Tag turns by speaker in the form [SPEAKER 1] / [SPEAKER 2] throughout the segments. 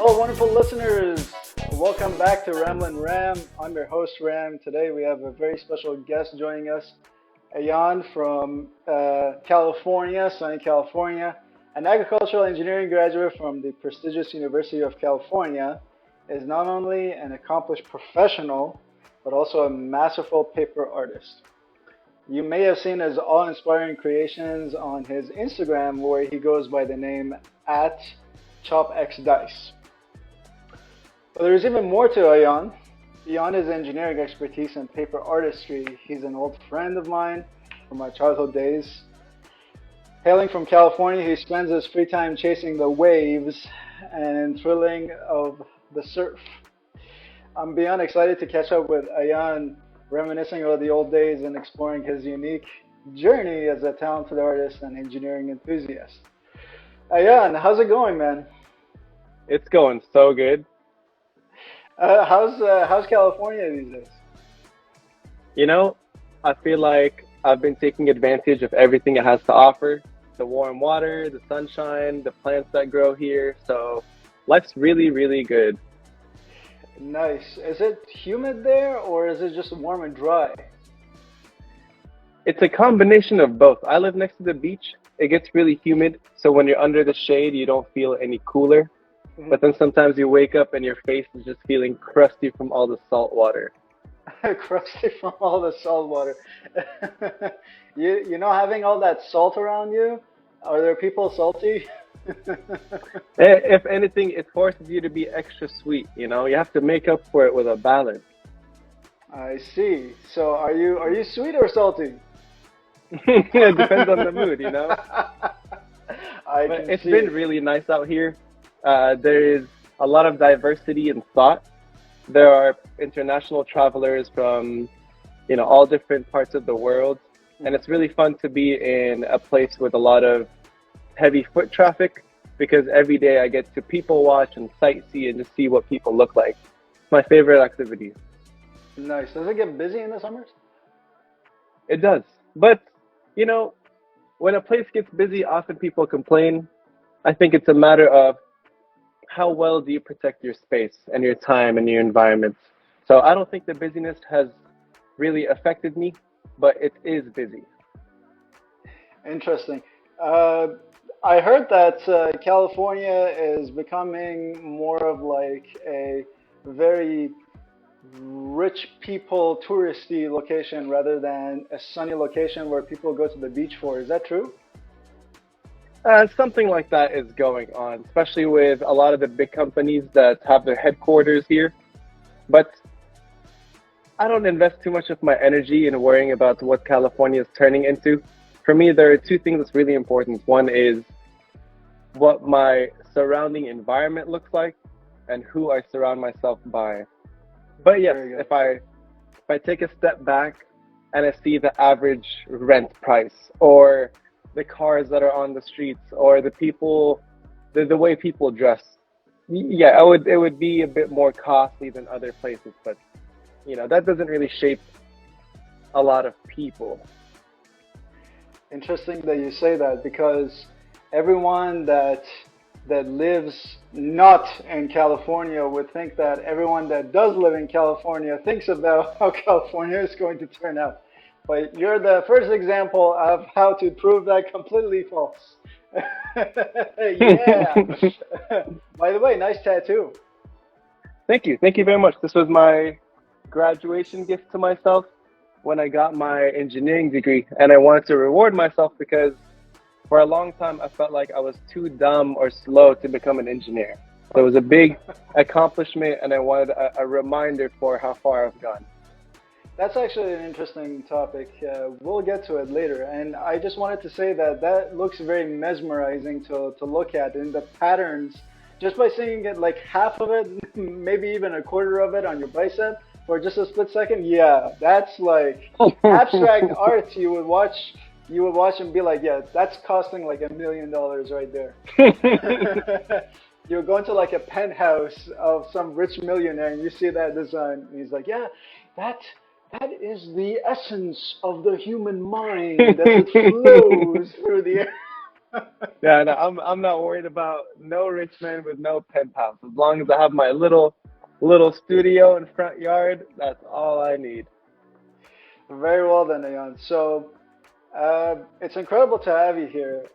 [SPEAKER 1] Hello, wonderful listeners. Welcome back to Ramblin Ram. I'm your host, Ram. Today we have a very special guest joining us, Ayan from California, sunny California, an agricultural engineering graduate from the prestigious University of California, is not only an accomplished professional, but also a masterful paper artist. You may have seen his awe-inspiring creations on his Instagram, where he goes by the name at ChopxDice. But there's even more to Ayan. Beyond his engineering expertise and paper artistry, he's an old friend of mine from my childhood days. Hailing from California, he spends his free time chasing the waves and thrilling of the surf. I'm beyond excited to catch up with Ayan, reminiscing about the old days and exploring his unique journey as a talented artist and engineering enthusiast. Ayan, how's it going, man?
[SPEAKER 2] It's going so good.
[SPEAKER 1] How's California these days?
[SPEAKER 2] You know, I feel like I've been taking advantage of everything it has to offer. The warm water, the sunshine, the plants that grow here. So life's really, really good.
[SPEAKER 1] Nice. Is it humid there or is it just warm and dry?
[SPEAKER 2] It's a combination of both. I live next to the beach. It gets really humid, so when you're under the shade, you don't feel any cooler. But then sometimes you wake up and your face is just feeling crusty from all the salt water.
[SPEAKER 1] Crusty from all the salt water. You know having all that salt around you? Are there people salty?
[SPEAKER 2] If anything, it forces you to be extra sweet, you know? You have to make up for it with a balance.
[SPEAKER 1] I see. So are you sweet or salty?
[SPEAKER 2] It depends on the mood, you know?
[SPEAKER 1] I
[SPEAKER 2] But
[SPEAKER 1] can
[SPEAKER 2] it's
[SPEAKER 1] see
[SPEAKER 2] been
[SPEAKER 1] it.
[SPEAKER 2] really nice out here. There is a lot of diversity in thought. There are international travelers from, all different parts of the world, and it's really fun to be in a place with a lot of heavy foot traffic because every day I get to people watch and sightsee and just see what people look like. It's my favorite activity.
[SPEAKER 1] Nice. Does it get busy in the summers?
[SPEAKER 2] It does. But, you know, when a place gets busy, often people complain. I think it's a matter of how well do you protect your space and your time and your environment. So I don't think the busyness has really affected me, but it is busy.
[SPEAKER 1] Interesting. Uh, I heard that California is becoming more of like a very rich people touristy location rather than a sunny location where people go to the beach for. Is that true?
[SPEAKER 2] Something like that is going on, especially with a lot of the big companies that have their headquarters here. But I don't invest too much of my energy in worrying about what California is turning into. For me, there are two things that's really important. One is what my surrounding environment looks like and who I surround myself by. But yes,
[SPEAKER 1] Very good.
[SPEAKER 2] if I take a step back and I see the average rent price or the cars that are on the streets or the people, the way people dress, yeah, it would be a bit more costly than other places, but that doesn't really shape a lot of people.
[SPEAKER 1] Interesting that you say that because everyone that lives not in California would think that everyone that does live in California thinks about how California is going to turn out. But you're the first example of how to prove that completely false. Yeah. By the way, nice tattoo.
[SPEAKER 2] Thank you very much. This was my graduation gift to myself when I got my engineering degree, and I wanted to reward myself because for a long time I felt like I was too dumb or slow to become an engineer. So it was a big accomplishment, and I wanted a reminder for how far I've gone.
[SPEAKER 1] That's actually an interesting topic. We'll get to it later. And I just wanted to say that that looks very mesmerizing to look at in the patterns. Just by seeing it like half of it, maybe even a quarter of it on your bicep for just a split second, yeah, that's like abstract art you would watch and be like, yeah, that's costing like $1 million right there. You go into like a penthouse of some rich millionaire and you see that design and he's like, yeah, that that is the essence of the human mind as it flows through the air.
[SPEAKER 2] Yeah, no, I'm not worried about no rich man with no penthouse. As long as I have my little studio and front yard, that's all I need.
[SPEAKER 1] Very well then, Ayan. So it's incredible to have you here.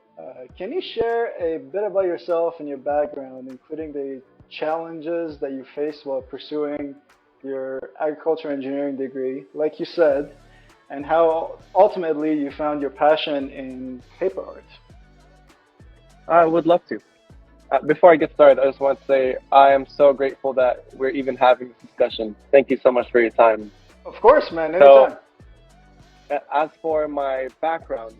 [SPEAKER 1] Can you share a bit about yourself and your background, including the challenges that you faced while pursuing your agriculture engineering degree, like you said, and how ultimately you found your passion in paper art?
[SPEAKER 2] I would love to. Before I get started, I just want to say I am so grateful that we're even having this discussion. Thank you so much for your time.
[SPEAKER 1] Of course, man,
[SPEAKER 2] So,
[SPEAKER 1] anytime.
[SPEAKER 2] as for my background,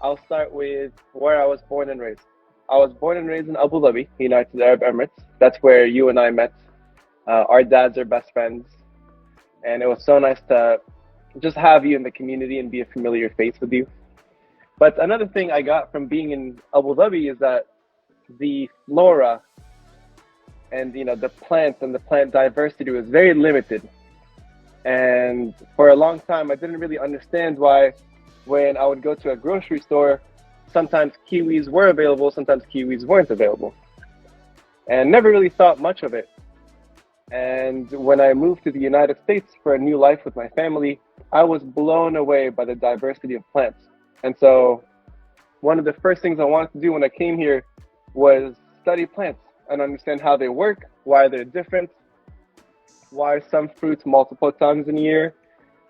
[SPEAKER 2] I'll start with where I was born and raised. I was born and raised in Abu Dhabi, United Arab Emirates. That's where you and I met. Our dads are best friends, and it was so nice to just have you in the community and be a familiar face with you. But another thing I got from being in Abu Dhabi is that the flora and the plants and the plant diversity was very limited. And for a long time, I didn't really understand why, when I would go to a grocery store, sometimes kiwis were available, sometimes kiwis weren't available, and never really thought much of it. And when I moved to the United States for a new life with my family, I was blown away by the diversity of plants. And so, one of the first things I wanted to do when I came here was study plants and understand how they work, why they're different, why some fruits multiple times in a year,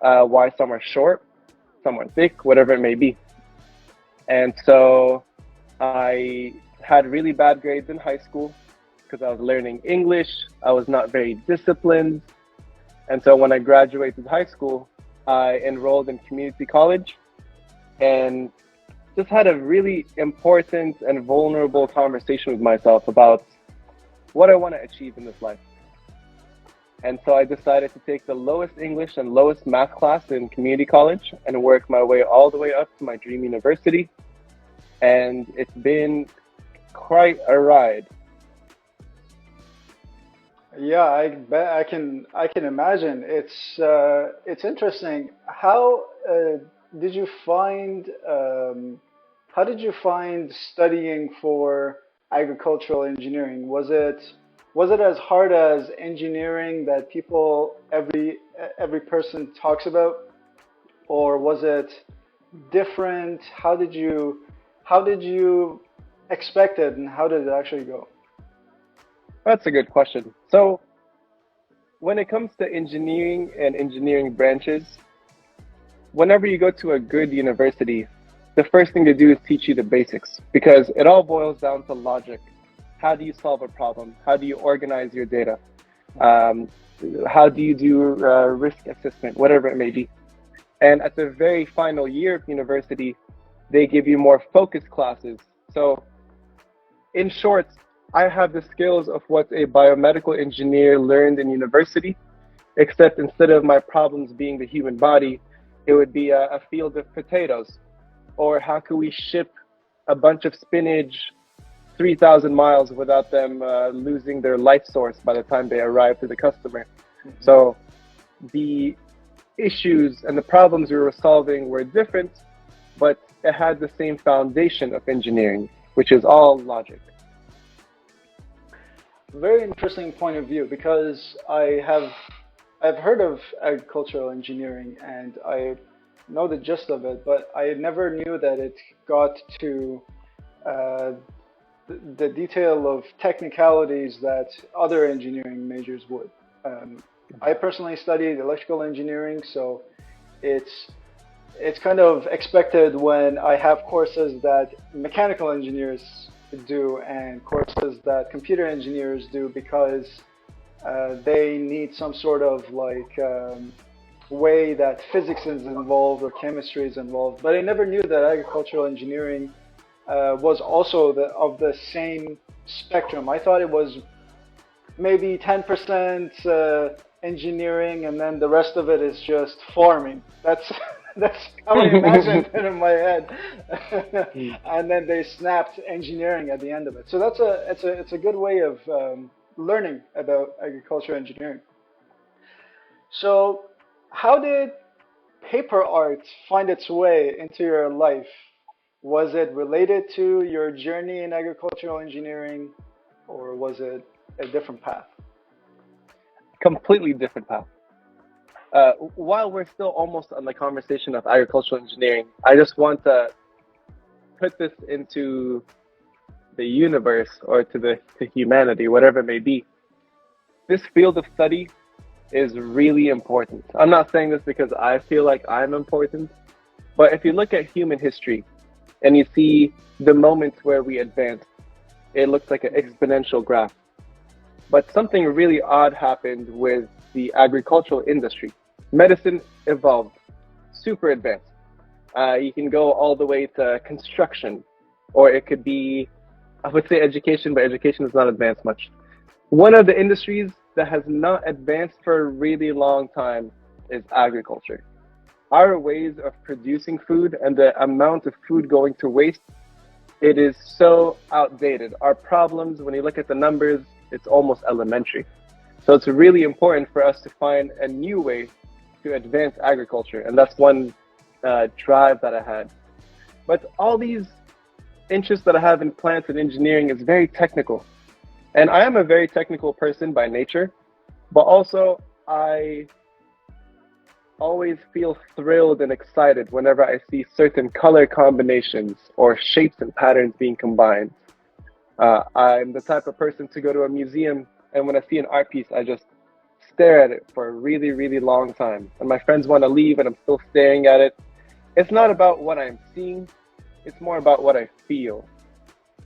[SPEAKER 2] why some are short, some are thick, whatever it may be. And so I had really bad grades in high school because I was learning English. I was not very disciplined. And so when I graduated high school, I enrolled in community college and just had a really important and vulnerable conversation with myself about what I want to achieve in this life. And so I decided to take the lowest English and lowest math class in community college and work my way all the way up to my dream university. And it's been quite a ride.
[SPEAKER 1] Yeah, I bet I can imagine. It's interesting. Did you find how did you find studying for agricultural engineering? Was it as hard as engineering that people every person talks about, or was it different? How did you expect it, and how did it actually go?
[SPEAKER 2] That's a good question. So, when it comes to engineering and engineering branches, whenever you go to a good university, the first thing to do is teach you the basics because it all boils down to logic. How do you solve a problem? How do you organize your data? Um, how do you do risk assessment, whatever it may be? And at the very final year of university, they give you more focused classes. So, in short, I have the skills of what a biomedical engineer learned in university, except instead of my problems being the human body, it would be a field of potatoes. Or how can we ship a bunch of spinach 3,000 miles without them losing their life source by the time they arrive to the customer?
[SPEAKER 1] Mhm.
[SPEAKER 2] So the issues and the problems we were solving were different, but it had the same foundation of engineering, which is all logic.
[SPEAKER 1] Very interesting point of view because I've heard of agricultural engineering and I know the gist of it, but I never knew that it got to uh, the detail of technicalities that other engineering majors would. Um, I personally studied electrical engineering, so it's it's kind of expected when I have courses that mechanical engineers do and courses that computer engineers do because they need some sort of way that physics is involved or chemistry is involved. But I never knew that agricultural engineering was also of the same spectrum. I thought it was maybe 10% engineering and then the rest of it is just farming. That's how I imagined it in my head. And then they snapped engineering at the end of it. So it's a good way of learning about agriculture engineering. So how did paper art find its way into your life? Was it related to your journey in agricultural engineering, or was it a different path?
[SPEAKER 2] Completely different path. While we're still almost on the conversation of agricultural engineering, I just want to put this into the universe or to humanity, whatever it may be. This field of study is really important. I'm not saying this because I feel like I'm important, but if you look at human history and you see the moments where we advance, it looks like an exponential graph. But something really odd happened with the agricultural industry. Medicine evolved, super advanced. You can go all the way to construction, or it could be, I would say education, but education is not advanced much. One of the industries that has not advanced for a really long time is agriculture. Our ways of producing food and the amount of food going to waste, it is so outdated. Our problems, when you look at the numbers, it's almost elementary. So it's really important for us to find a new way to advance agriculture, and that's one drive that I had. But all these interests that I have in plants and engineering is very technical. And I am a very technical person by nature, but also I always feel thrilled and excited whenever I see certain color combinations or shapes and patterns being combined. I'm the type of person to go to a museum, and when I see an art piece, I just stare at it for a really, really long time. And my friends want to leave, and I'm still staring at it. It's not about what I'm seeing, it's more about what I feel.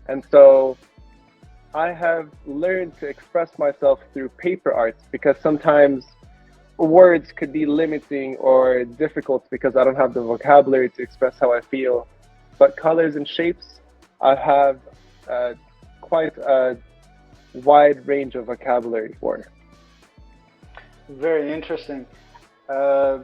[SPEAKER 2] And so I have learned to express myself through paper arts because sometimes words could be limiting or difficult because I don't have the vocabulary to express how I feel. But colors and shapes, I have quite a wide range of vocabulary for.
[SPEAKER 1] Very interesting. Uh,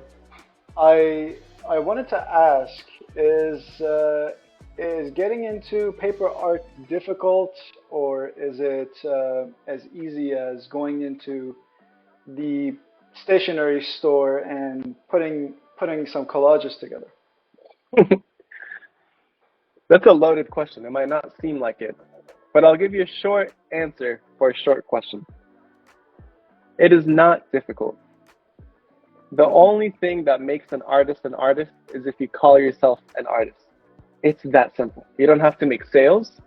[SPEAKER 1] I wanted to ask, is getting into paper art difficult, or is it as easy as going into the stationery store and putting some collages together?
[SPEAKER 2] That's a loaded question. It might not seem like it, but I'll give you a short answer for a short question. It is not difficult. The only thing that makes an artist is if you call yourself an artist. It's that simple. You don't have to make sales.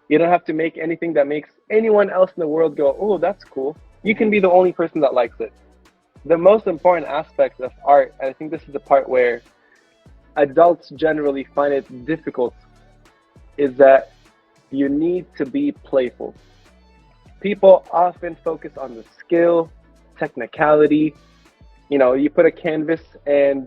[SPEAKER 2] You don't have to make anything that makes anyone else in the world go, oh, that's cool. You can be the only person that likes it. The most important aspect of art, and I think this is the part where adults generally find it difficult, is that you need to be playful. People often focus on the skill, technicality. You know, you put a canvas and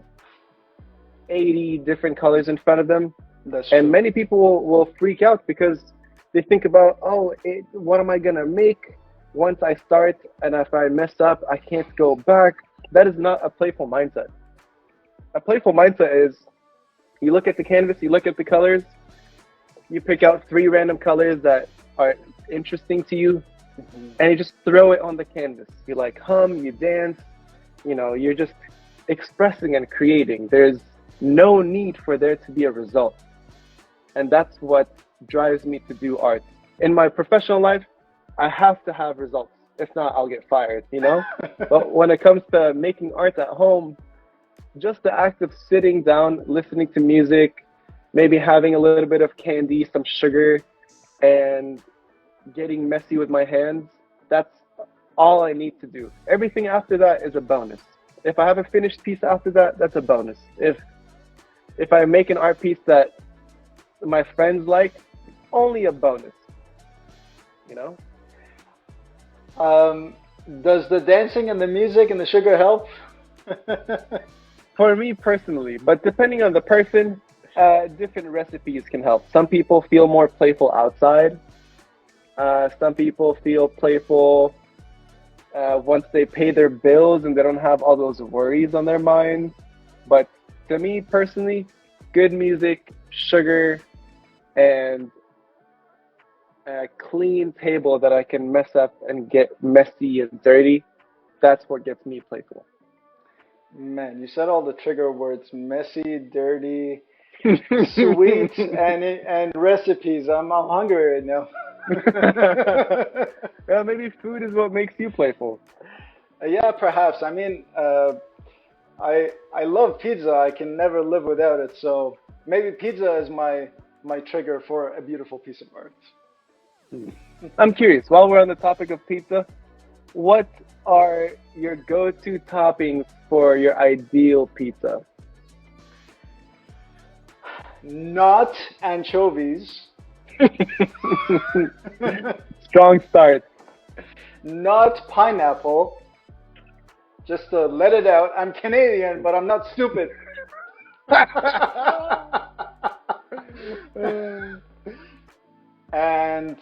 [SPEAKER 2] 80 different colors in front of them,
[SPEAKER 1] That's
[SPEAKER 2] and
[SPEAKER 1] true.
[SPEAKER 2] many people will freak out because they think about, oh, what am I gonna make once I start? And if I mess up, I can't go back. That is not a playful mindset. A playful mindset is you look at the canvas, you look at the colors, you pick out three random colors that are interesting to you,
[SPEAKER 1] Mhm.
[SPEAKER 2] and you just throw it on the canvas. You like hum, you dance, you know, you're just expressing and creating. There's no need for there to be a result. And that's what drives me to do art. In my professional life, I have to have results. If not, I'll get fired, you know? But when it comes to making art at home, just the act of sitting down, listening to music, maybe having a little bit of candy, some sugar, and getting messy with my hands, that's all I need to do. Everything after that is a bonus. If I have a finished piece after that, that's a bonus. If I make an art piece that my friends like, only a bonus, you know?
[SPEAKER 1] Um, does the dancing and the music and the sugar help?
[SPEAKER 2] For me personally, but depending on the person, different recipes can help. Some people feel more playful outside. Some people feel playful once they pay their bills and they don't have all those worries on their minds. But to me personally, good music, sugar, and a clean table that I can mess up and get messy and dirty, that's what gets me playful.
[SPEAKER 1] Man, you said all the trigger words: messy, dirty. sweets and recipes. I'm hungry right now.
[SPEAKER 2] Well, maybe food is what makes you playful.
[SPEAKER 1] Yeah, perhaps. I mean, I love pizza. I can never live without it. So maybe pizza is my trigger for a beautiful piece of art.
[SPEAKER 2] Hmm. I'm curious, while we're on the topic of pizza, what are your go-to toppings for your ideal pizza?
[SPEAKER 1] Not anchovies.
[SPEAKER 2] Strong start.
[SPEAKER 1] Not pineapple. Just to let it out. I'm Canadian, but I'm not stupid. And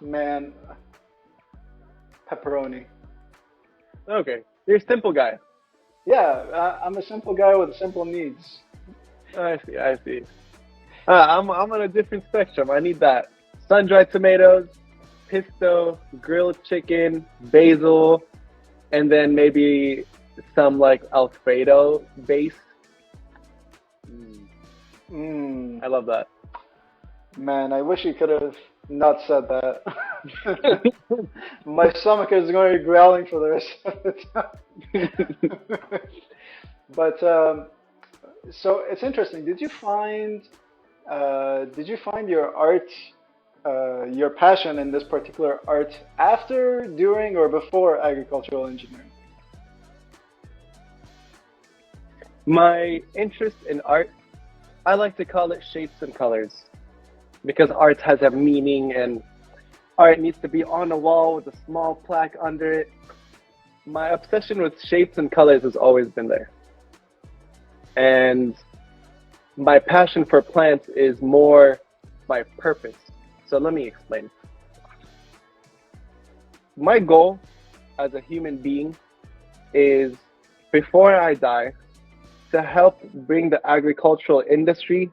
[SPEAKER 1] man, pepperoni.
[SPEAKER 2] Okay, you're a simple guy.
[SPEAKER 1] Yeah, I'm a simple guy with simple needs.
[SPEAKER 2] I see, I see. I'm on a different spectrum. I need that sun-dried tomatoes, pesto, grilled chicken, basil, and then maybe some like Alfredo base. Mm,
[SPEAKER 1] Mm,
[SPEAKER 2] I love that.
[SPEAKER 1] man, I wish you could have not said that. My stomach is going to be growling for the rest of the time. But so it's interesting. Did you find your art, your passion in this particular art after, during, or before agricultural engineering?
[SPEAKER 2] My interest in art, I like to call it shapes and colors because art has a meaning and art needs to be on a wall with a small plaque under it. My obsession with shapes and colors has always been there. And my passion for plants is more my purpose. So let me explain. My goal as a human being is before I die to help bring the agricultural industry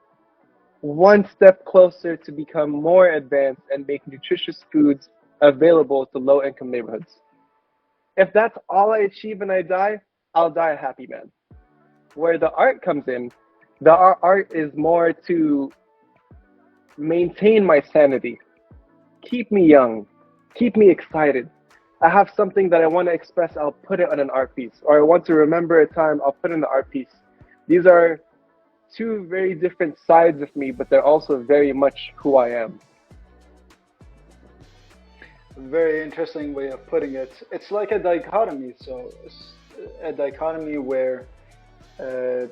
[SPEAKER 2] one step closer to become more advanced and make nutritious foods available to low income neighborhoods. If that's all I achieve and I die, I'll die a happy man. Where the art comes in, the art is more to maintain my sanity, keep me young, keep me excited. I have something that I want to express, I'll put it on an art piece. Or I want to remember a time, I'll put it in the art piece. These are two very different sides of me, but they're also very much who I am.
[SPEAKER 1] Very interesting way of putting it. It's like a dichotomy. So it's a dichotomy where uh,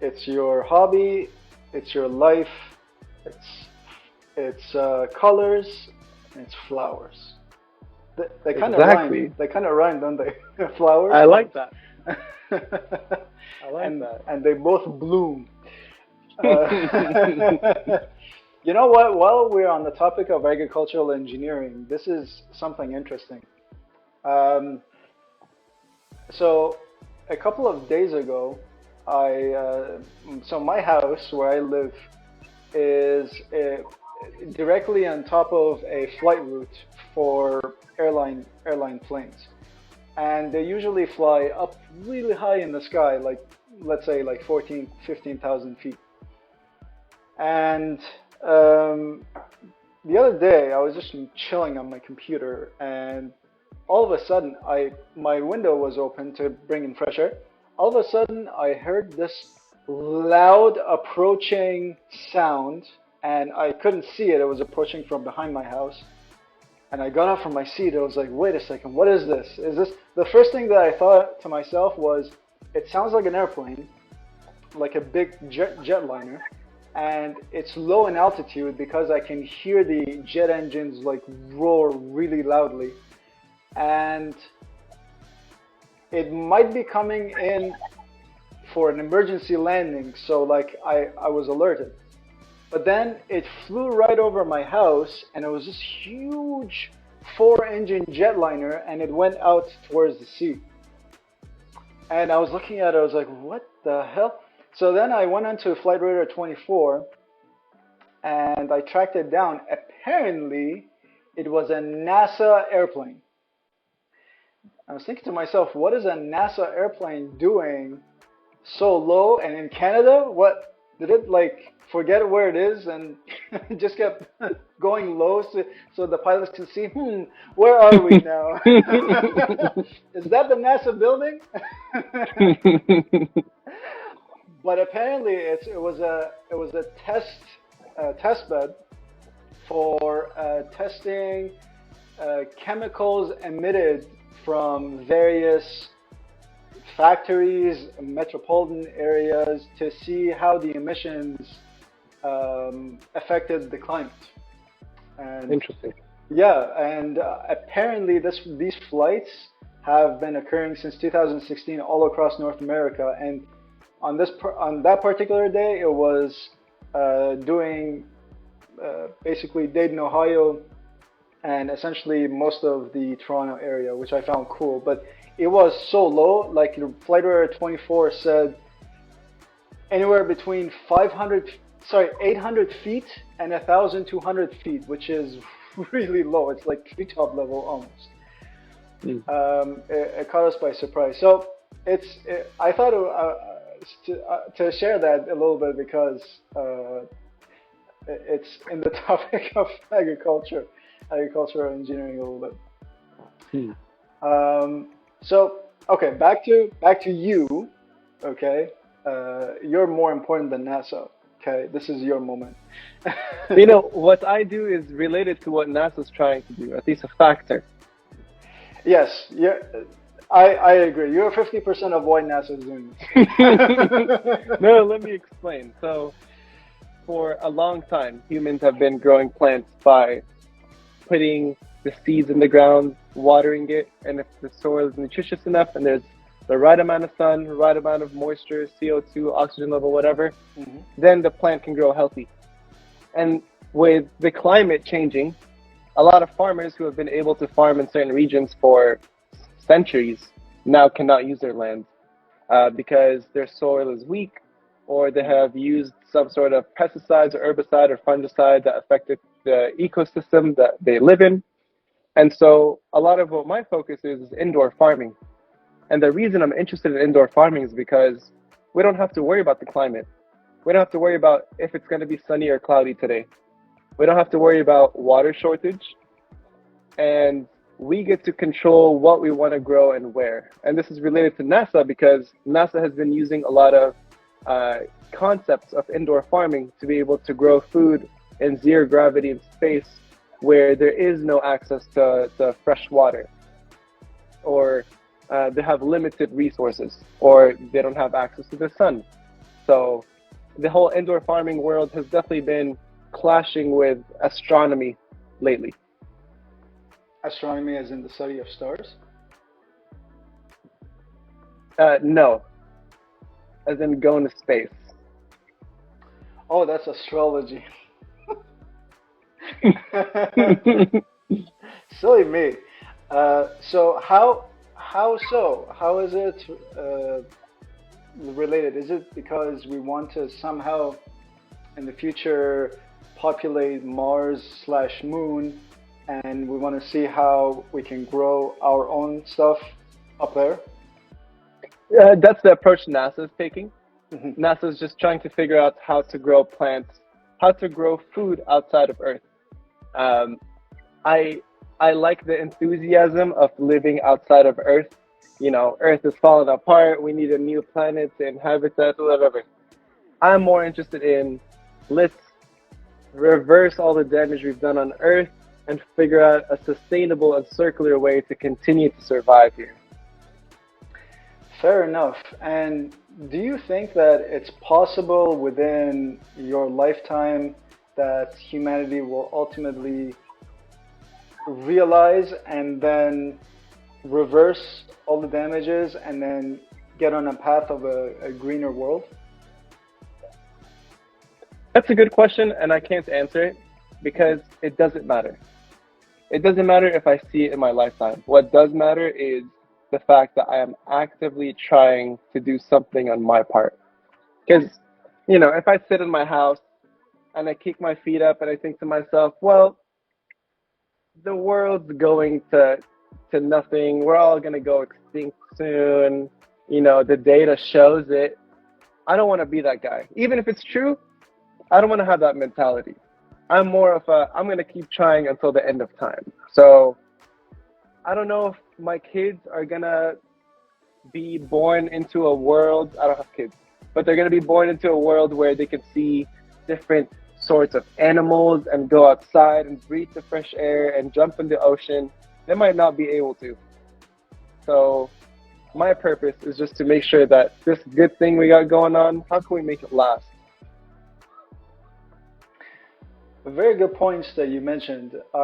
[SPEAKER 1] it's your hobby, it's your life, it's colors, and it's flowers. They kind of rhyme.
[SPEAKER 2] Exactly.
[SPEAKER 1] They kind of rhyme, don't they? Flowers.
[SPEAKER 2] I like that. I like
[SPEAKER 1] and
[SPEAKER 2] that.
[SPEAKER 1] they both bloom. Uh, you know what? While we're on the topic of agricultural engineering, this is something interesting. Um, so, a couple of days ago, I so my house where I live is directly on top of a flight route for airline planes, and they usually fly up really high in the sky, like let's say like 14, 15,000 feet. And um, the other day, I was just chilling on my computer, and all of a sudden, I my window was open to bring in fresh air. All of a sudden, I heard this loud approaching sound, and I couldn't see it. It was approaching from behind my house, and I got up from my seat. I was like, "Wait a second, what is this? Is this?" The first thing that I thought to myself was, "It sounds like an airplane, like a big jetliner." And it's low in altitude because I can hear the jet engines like roar really loudly, and it might be coming in for an emergency landing. So like I was alerted, but then it flew right over my house, and it was this huge four-engine jetliner, and it went out towards the sea. And I was looking at it, I was like, what the hell? So then I went onto Flight Radar 24 and I tracked it down. Apparently, it was a NASA airplane. I was thinking to myself, what is a NASA airplane doing so low, and in Canada, what did it like forget where it is and just kept going low so the pilots can see, where are we now? Is that the NASA building? But apparently it was a test bed for testing chemicals emitted from various factories, metropolitan areas to see how the emissions affected the climate. And
[SPEAKER 2] Interesting.
[SPEAKER 1] yeah, and apparently these flights have been occurring since 2016 all across North America. And on that particular day, it was doing basically Dayton, Ohio, and essentially most of the Toronto area, which I found cool. But it was so low, like the Flight Radar 24 said anywhere between 800 feet and 1,200 feet, which is really low. It's like treetop level almost.
[SPEAKER 2] Mm.
[SPEAKER 1] It caught us by surprise. So I thought to share that a little bit because it's in the topic of agricultural engineering a little bit.
[SPEAKER 2] Hmm.
[SPEAKER 1] So okay, back to you. Okay, you're more important than NASA. Okay, this is your moment.
[SPEAKER 2] What I do is related to what NASA's trying to do, at least a factor.
[SPEAKER 1] Yes, yeah, I agree. You're 50% of why NASA is doing this.
[SPEAKER 2] No, let me explain. So, for a long time, humans have been growing plants by putting the seeds in the ground, watering it, and if the soil is nutritious enough and there's the right amount of sun, right amount of moisture, CO2, oxygen level, whatever,
[SPEAKER 1] Mhm.
[SPEAKER 2] then the plant can grow healthy. And with the climate changing, a lot of farmers who have been able to farm in certain regions for centuries now cannot use their land because their soil is weak or they have used some sort of pesticides or herbicide or fungicide that affected the ecosystem that they live in. And so a lot of what my focus is indoor farming. And the reason I'm interested in indoor farming is because we don't have to worry about the climate. We don't have to worry about if it's going to be sunny or cloudy today. We don't have to worry about water shortage. And we get to control what we want to grow and where. And this is related to NASA because NASA has been using a lot of concepts of indoor farming to be able to grow food in zero gravity in space where there is no access to fresh water or they have limited resources or they don't have access to the sun. So the whole indoor farming world has definitely been clashing with astronomy lately.
[SPEAKER 1] Astronomy, as in the study of stars.
[SPEAKER 2] No, as in going to space.
[SPEAKER 1] Oh, that's astrology. Silly me. So how so? How is it related? Is it because we want to somehow in the future populate Mars slash Moon, and we want to see how we can grow our own stuff up there?
[SPEAKER 2] That's the approach NASA is taking.
[SPEAKER 1] Hmm.
[SPEAKER 2] NASA is just trying to figure out how to grow plants, how to grow food outside of Earth. Um, I I like the enthusiasm of living outside of Earth. Earth is falling apart. We need a new planet to inhabit that, whatever. I'm more interested in let's reverse all the damage we've done on Earth and figure out a sustainable and circular way to continue to survive here.
[SPEAKER 1] Fair enough. And do you think that it's possible within your lifetime that humanity will ultimately realize and then reverse all the damages and then get on a path of a greener world?
[SPEAKER 2] That's a good question, and I can't answer it because it doesn't matter. It doesn't matter if I see it in my lifetime. What does matter is the fact that I am actively trying to do something on my part. Because, if I sit in my house and I kick my feet up and I think to myself, well, the world's going to nothing. We're all going to go extinct soon. The data shows it. I don't want to be that guy. Even if it's true, I don't want to have that mentality. I'm more of a, I'm going to keep trying until the end of time. So I don't know if my kids are going to be born into a world, I don't have kids, but they're going to be born into a world where they can see different sorts of animals and go outside and breathe the fresh air and jump in the ocean. They might not be able to. So my purpose is just to make sure that this good thing we got going on, how can we make it last?
[SPEAKER 1] Very good points that you mentioned. Uh,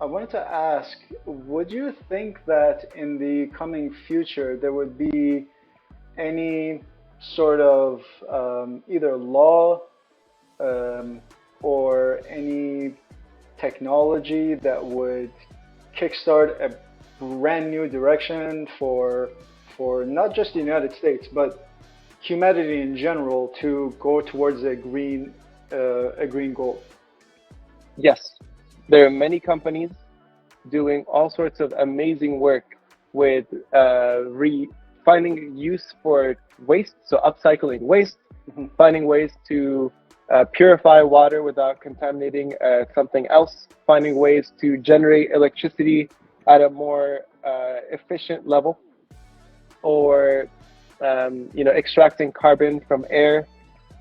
[SPEAKER 1] I wanted to ask, would you think that in the coming future there would be any sort of either law um, or any technology that would kickstart a brand new direction for not just the United States but humanity in general to go towards a green goal?
[SPEAKER 2] Yes, there are many companies doing all sorts of amazing work with finding use for waste, so upcycling waste,
[SPEAKER 1] Mhm.
[SPEAKER 2] finding ways to purify water without contaminating something else, finding ways to generate electricity at a more efficient level, or extracting carbon from air.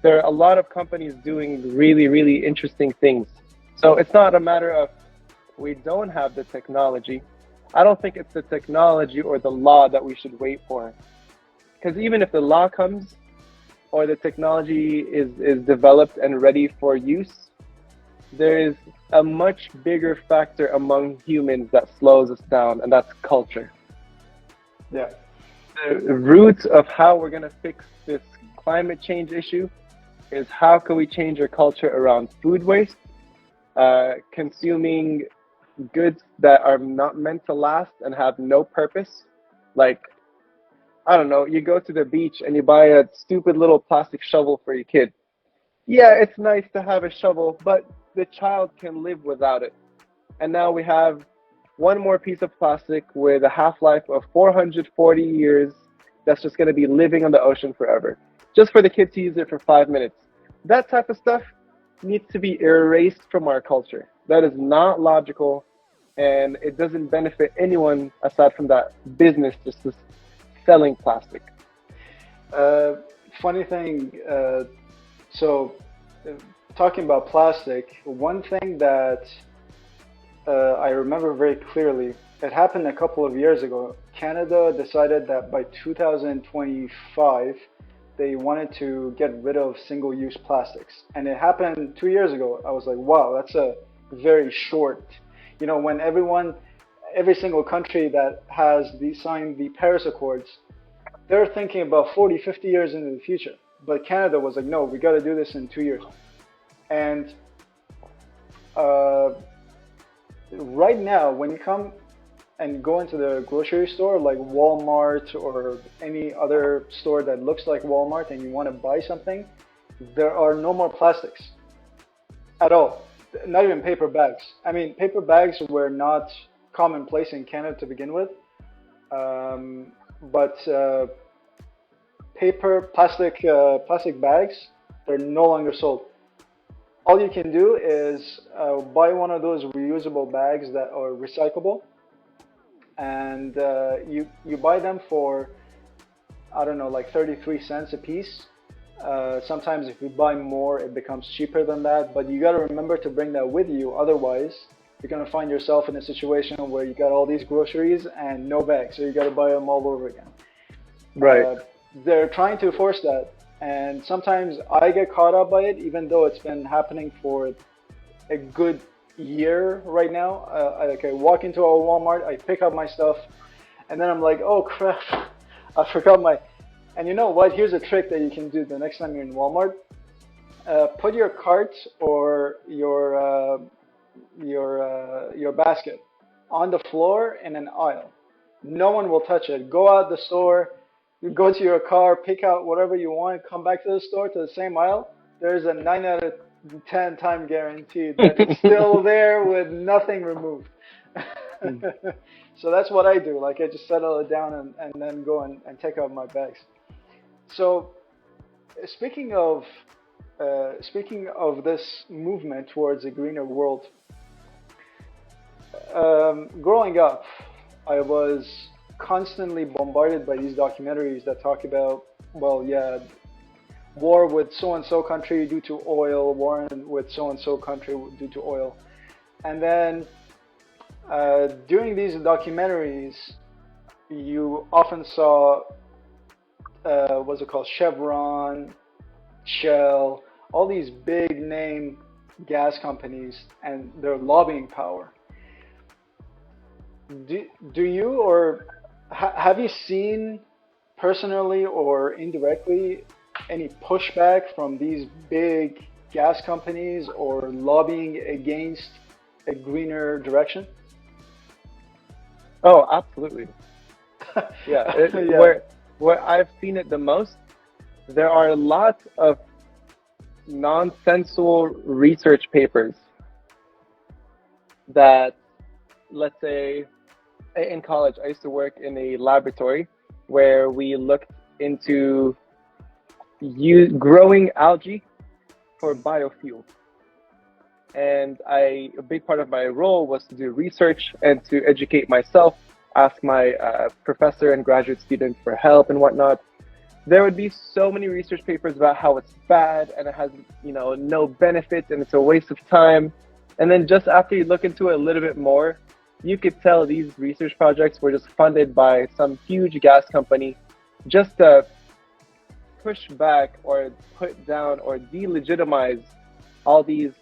[SPEAKER 2] There are a lot of companies doing really, really interesting things. So it's not a matter of we don't have the technology. I don't think it's the technology or the law that we should wait for. Because even if the law comes or the technology is developed and ready for use, there is a much bigger factor among humans that slows us down, and that's culture.
[SPEAKER 1] Yeah.
[SPEAKER 2] The root of how we're going to fix this climate change issue is how can we change our culture around food waste, consuming goods that are not meant to last and have no purpose. Like, I don't know, you go to the beach and you buy a stupid little plastic shovel for your kid. Yeah, it's nice to have a shovel, but the child can live without it. And now we have one more piece of plastic with a half life of 440 years that's just going to be living on the ocean forever, just for the kid to use it for 5 minutes. That type of stuff needs to be erased from our culture. That is not logical, and it doesn't benefit anyone aside from that business just selling plastic.
[SPEAKER 1] Uh, Funny thing, so uh, talking about plastic, one thing that I remember very clearly, it happened a couple of years ago. Canada decided that by 2025, they wanted to get rid of single-use plastics. And it happened 2 years ago. I was like, wow, that's a very short, when every single country that has signed the Paris Accords, they're thinking about 40, 50 years into the future. But Canada was like, no, we got to do this in 2 years. And uh, right now, when you come and go into the grocery store, like Walmart or any other store that looks like Walmart, and you want to buy something, there are no more plastics at all. Not even paper bags. I mean, paper bags were not commonplace in Canada to begin with, um, but plastic bags, they're no longer sold. All you can do is buy one of those reusable bags that are recyclable, and you buy them for, I don't know, like 33 cents a piece. Sometimes if you buy more, it becomes cheaper than that. But you got to remember to bring that with you. Otherwise, you're gonna find yourself in a situation where you got all these groceries and no bags, so you got to buy them all over again.
[SPEAKER 2] Right.
[SPEAKER 1] Uh, they're trying to force that, and sometimes I get caught up by it, even though it's been happening for a good year right now. I walk into a Walmart, I pick up my stuff, and then I'm like, oh crap, I forgot my. And you know what? Here's a trick that you can do the next time you're in Walmart. Put your cart or your basket on the floor in an aisle. No one will touch it. Go out the store, you go to your car, pick out whatever you want, come back to the store to the same aisle. There's a 9 out of 10 time guaranteed that it's still there with nothing removed. So that's what I do. Like I just settle it down and then go and take out my bags. So speaking of speaking of this movement towards a greener world, growing up, I was constantly bombarded by these documentaries that talk about, well, yeah, war with so and so country due to oil, war with so and so country due to oil. And then during these documentaries, you often saw, what's it called, Chevron, Shell, all these big name gas companies and their lobbying power. Do you or have you seen personally or indirectly any pushback from these big gas companies or lobbying against a greener direction?
[SPEAKER 2] Oh, absolutely. Yeah,
[SPEAKER 1] Yeah,
[SPEAKER 2] where I've seen it the most, there are lots of nonsensical research papers that, let's say, in college, I used to work in a laboratory where we looked into growing algae for biofuel. And a big part of my role was to do research and to educate myself, ask my professor and graduate students for help and whatnot. There would be so many research papers about how it's bad and it has, no benefits and it's a waste of time. And then just after you look into it a little bit more, you could tell these research projects were just funded by some huge gas company just to push back or put down or delegitimize all these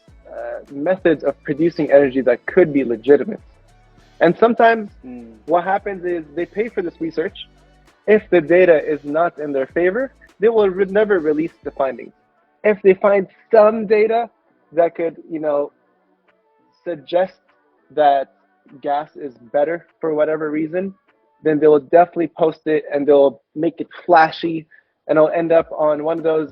[SPEAKER 2] methods of producing energy that could be legitimate. And sometimes what happens is they pay for this research. If the data is not in their favor, they will never release the findings. If they find some data that could, suggest that gas is better for whatever reason, then they will definitely post it and they'll make it flashy and it'll end up on one of those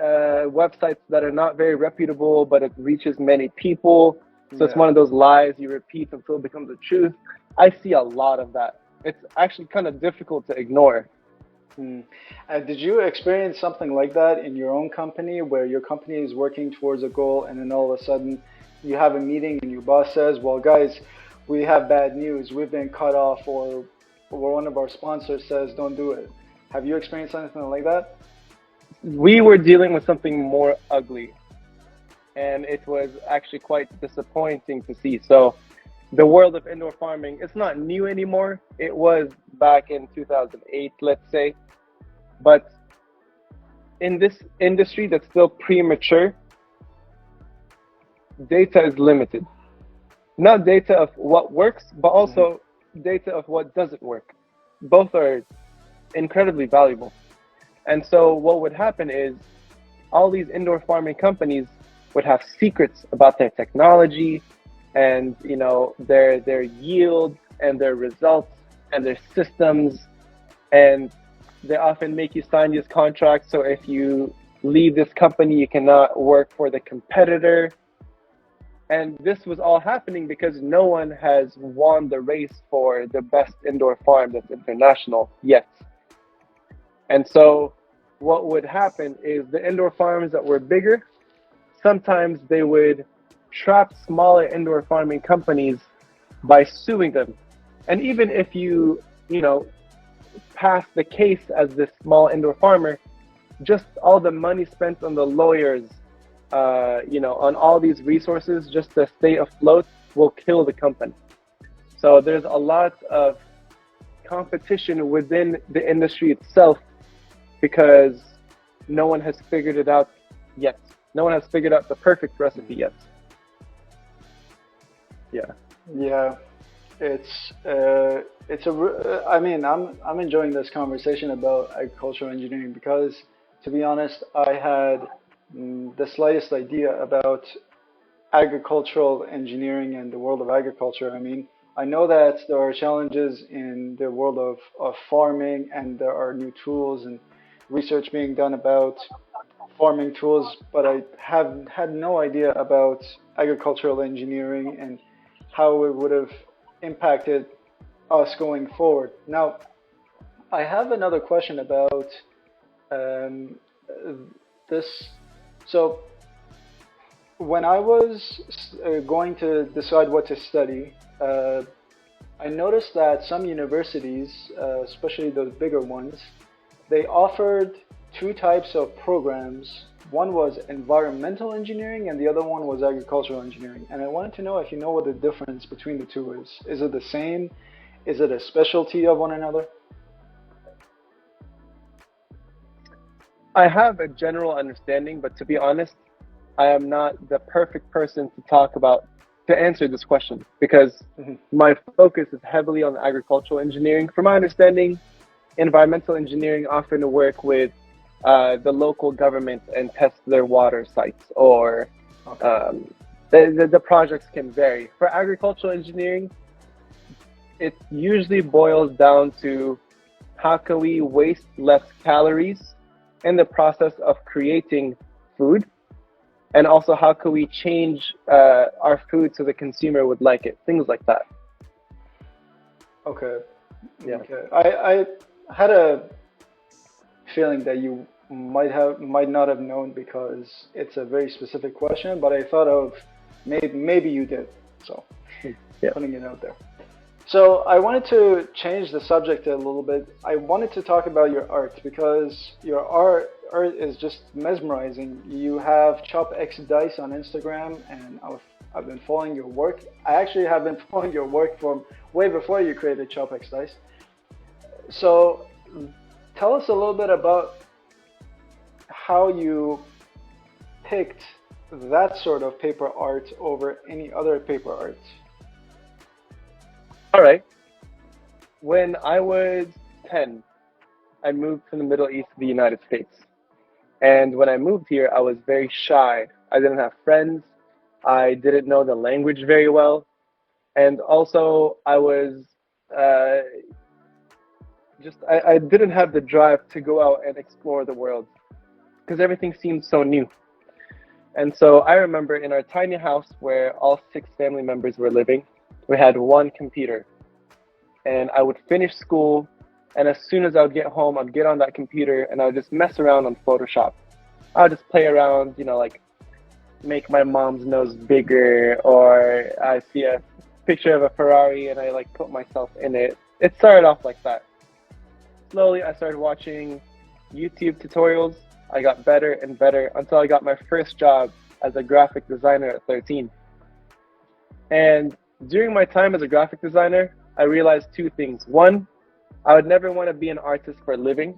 [SPEAKER 2] websites that are not very reputable, but it reaches many people. So it's
[SPEAKER 1] yeah.
[SPEAKER 2] one of those lies you repeat until it becomes the truth. I see a lot of that. It's actually kind of difficult to ignore.
[SPEAKER 1] Hmm. Did you experience something like that in your own company where your company is working towards a goal and then all of a sudden you have a meeting and your boss says, well, guys, we have bad news. We've been cut off, or one of our sponsors says, don't do it. Have you experienced something like that?
[SPEAKER 2] We were dealing with something more ugly, and it was actually quite disappointing to see. So, the world of indoor farming, it's not new anymore. It was back in 2008, let's say. But in this industry that's still premature, data is limited. Not data of what works, but
[SPEAKER 1] Hmm.
[SPEAKER 2] also data of what doesn't work. Both are incredibly valuable. And so what would happen is all these indoor farming companies would have secrets about their technology and their yield and their results and their systems, and they often make you sign these contracts so if you leave this company you cannot work for the competitor. And this was all happening because no one has won the race for the best indoor farm that's international yet. And so what would happen is the indoor farms that were bigger, sometimes they would trap smaller indoor farming companies by suing them. And even if you pass the case as this small indoor farmer, just all the money spent on the lawyers, on all these resources just to stay afloat will kill the company. So there's a lot of competition within the industry itself because no one has figured it out yet. No one has figured out the perfect recipe yet. Yeah.
[SPEAKER 1] Yeah, I mean, I'm enjoying this conversation about agricultural engineering because, to be honest, I had the slightest idea about agricultural engineering and the world of agriculture. I mean, I know that there are challenges in the world of farming and there are new tools and research being done about farming tools, but I have had no idea about agricultural engineering and how it would have impacted. us going forward. Now, I have another question about um, uh, this. So, when I was going to decide what to study, I noticed that some universities, especially those bigger ones, they offered two types of programs. One was environmental engineering and the other one was agricultural engineering. And I wanted to know if you know what the difference between the two is. Is it the same? Is it a specialty of one another?
[SPEAKER 2] I have a general understanding, but to be honest, I am not the perfect person to talk about to answer this question because
[SPEAKER 1] Hmm.
[SPEAKER 2] my focus is heavily on agricultural engineering. From my understanding, environmental engineering often work with the local government and test their water sites, or
[SPEAKER 1] Okay.
[SPEAKER 2] um, the projects can vary. For agricultural engineering, it usually boils down to how can we waste less calories in the process of creating food, and also how can we change our food so the consumer would like it, things like that.
[SPEAKER 1] Okay.
[SPEAKER 2] Yeah.
[SPEAKER 1] Okay. I had a feeling that you might not have known because it's a very specific question, but I thought of maybe you did. So
[SPEAKER 2] Yeah.
[SPEAKER 1] putting it out there. So I wanted to change the subject a little bit. I wanted to talk about your art because your art is just mesmerizing. You have ChopxDice on Instagram, and I've been following your work. I actually have been following your work from way before you created ChopxDice. So tell us a little bit about how you picked that sort of paper art over any other paper art.
[SPEAKER 2] All right. When I was 10, I moved from the Middle East to the United States. And when I moved here, I was very shy. I didn't have friends. I didn't know the language very well. And also, I was uh, I didn't have the drive to go out and explore the world because everything seemed so new. And so I remember in our tiny house where all six family members were living, we had one computer. And I would finish school, and as soon as I would get home, I'd get on that computer and I would just mess around on Photoshop. I would just play around, like make my mom's nose bigger, or I see a picture of a Ferrari and I like put myself in it. It started off like that. Slowly, I started watching YouTube tutorials. I got better and better until I got my first job as a graphic designer at 13. And during my time as a graphic designer, I realized two things. One, I would never want to be an artist for a living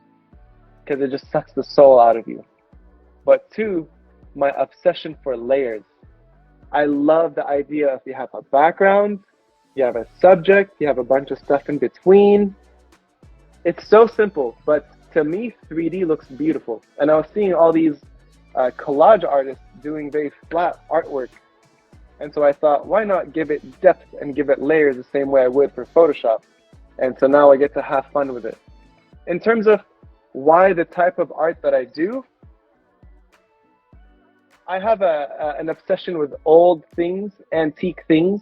[SPEAKER 2] because it just sucks the soul out of you. But two, my obsession for layers. I love the idea of you have a background, you have a subject, you have a bunch of stuff in between. It's so simple, but to me, 3D looks beautiful. And I was seeing all these collage artists doing very flat artwork. And so I thought, why not give it depth and give it layers the same way I would for Photoshop? And so now I get to have fun with it. In terms of why the type of art that I do, I have an obsession with old things, antique things.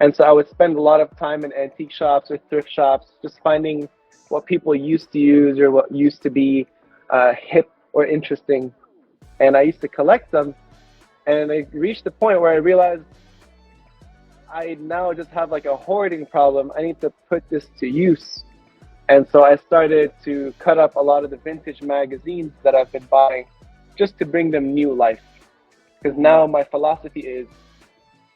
[SPEAKER 2] And so I would spend a lot of time in antique shops or thrift shops, just finding what people used to use or what used to be hip or interesting. And I used to collect them. And I reached the point where I realized I now just have like a hoarding problem. I need to put this to use. And so I started to cut up a lot of the vintage magazines that I've been buying just to bring them new life. Because
[SPEAKER 1] Mm,
[SPEAKER 2] now my philosophy is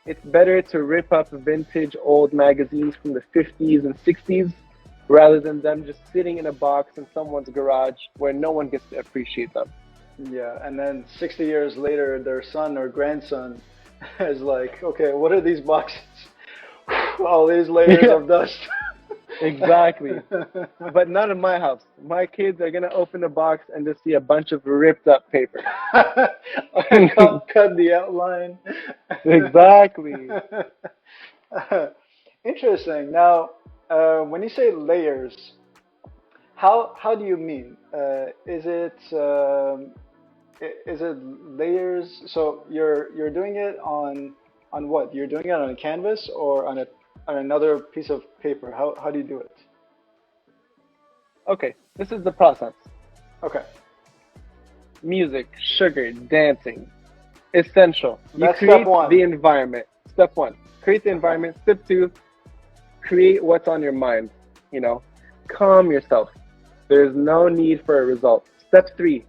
[SPEAKER 2] it's better to rip up vintage old magazines from the 50s and 60s rather than them just sitting in a box in someone's garage where no one gets to appreciate them.
[SPEAKER 1] yeah, and then 60 years later, their son or grandson is like, okay, what are these boxes? All these layers
[SPEAKER 2] Yeah,
[SPEAKER 1] of dust.
[SPEAKER 2] exactly. But not in my house. My kids are gonna open the box and just see a bunch of ripped up paper.
[SPEAKER 1] Cut the outline.
[SPEAKER 2] Exactly.
[SPEAKER 1] Interesting. Now, when you say layers, how do you mean? Is it layers? So you're doing it on what? You're doing it on a canvas or on a on another piece of paper? How do you do it?
[SPEAKER 2] Okay, this is the process.
[SPEAKER 1] Okay,
[SPEAKER 2] Music, sugar, dancing, essential. You
[SPEAKER 1] that's step
[SPEAKER 2] create
[SPEAKER 1] one.
[SPEAKER 2] the environment. Step one, create the
[SPEAKER 1] Okay.
[SPEAKER 2] environment. Step two, create what's on your mind. You know, calm yourself. There's no need for a result. Step three,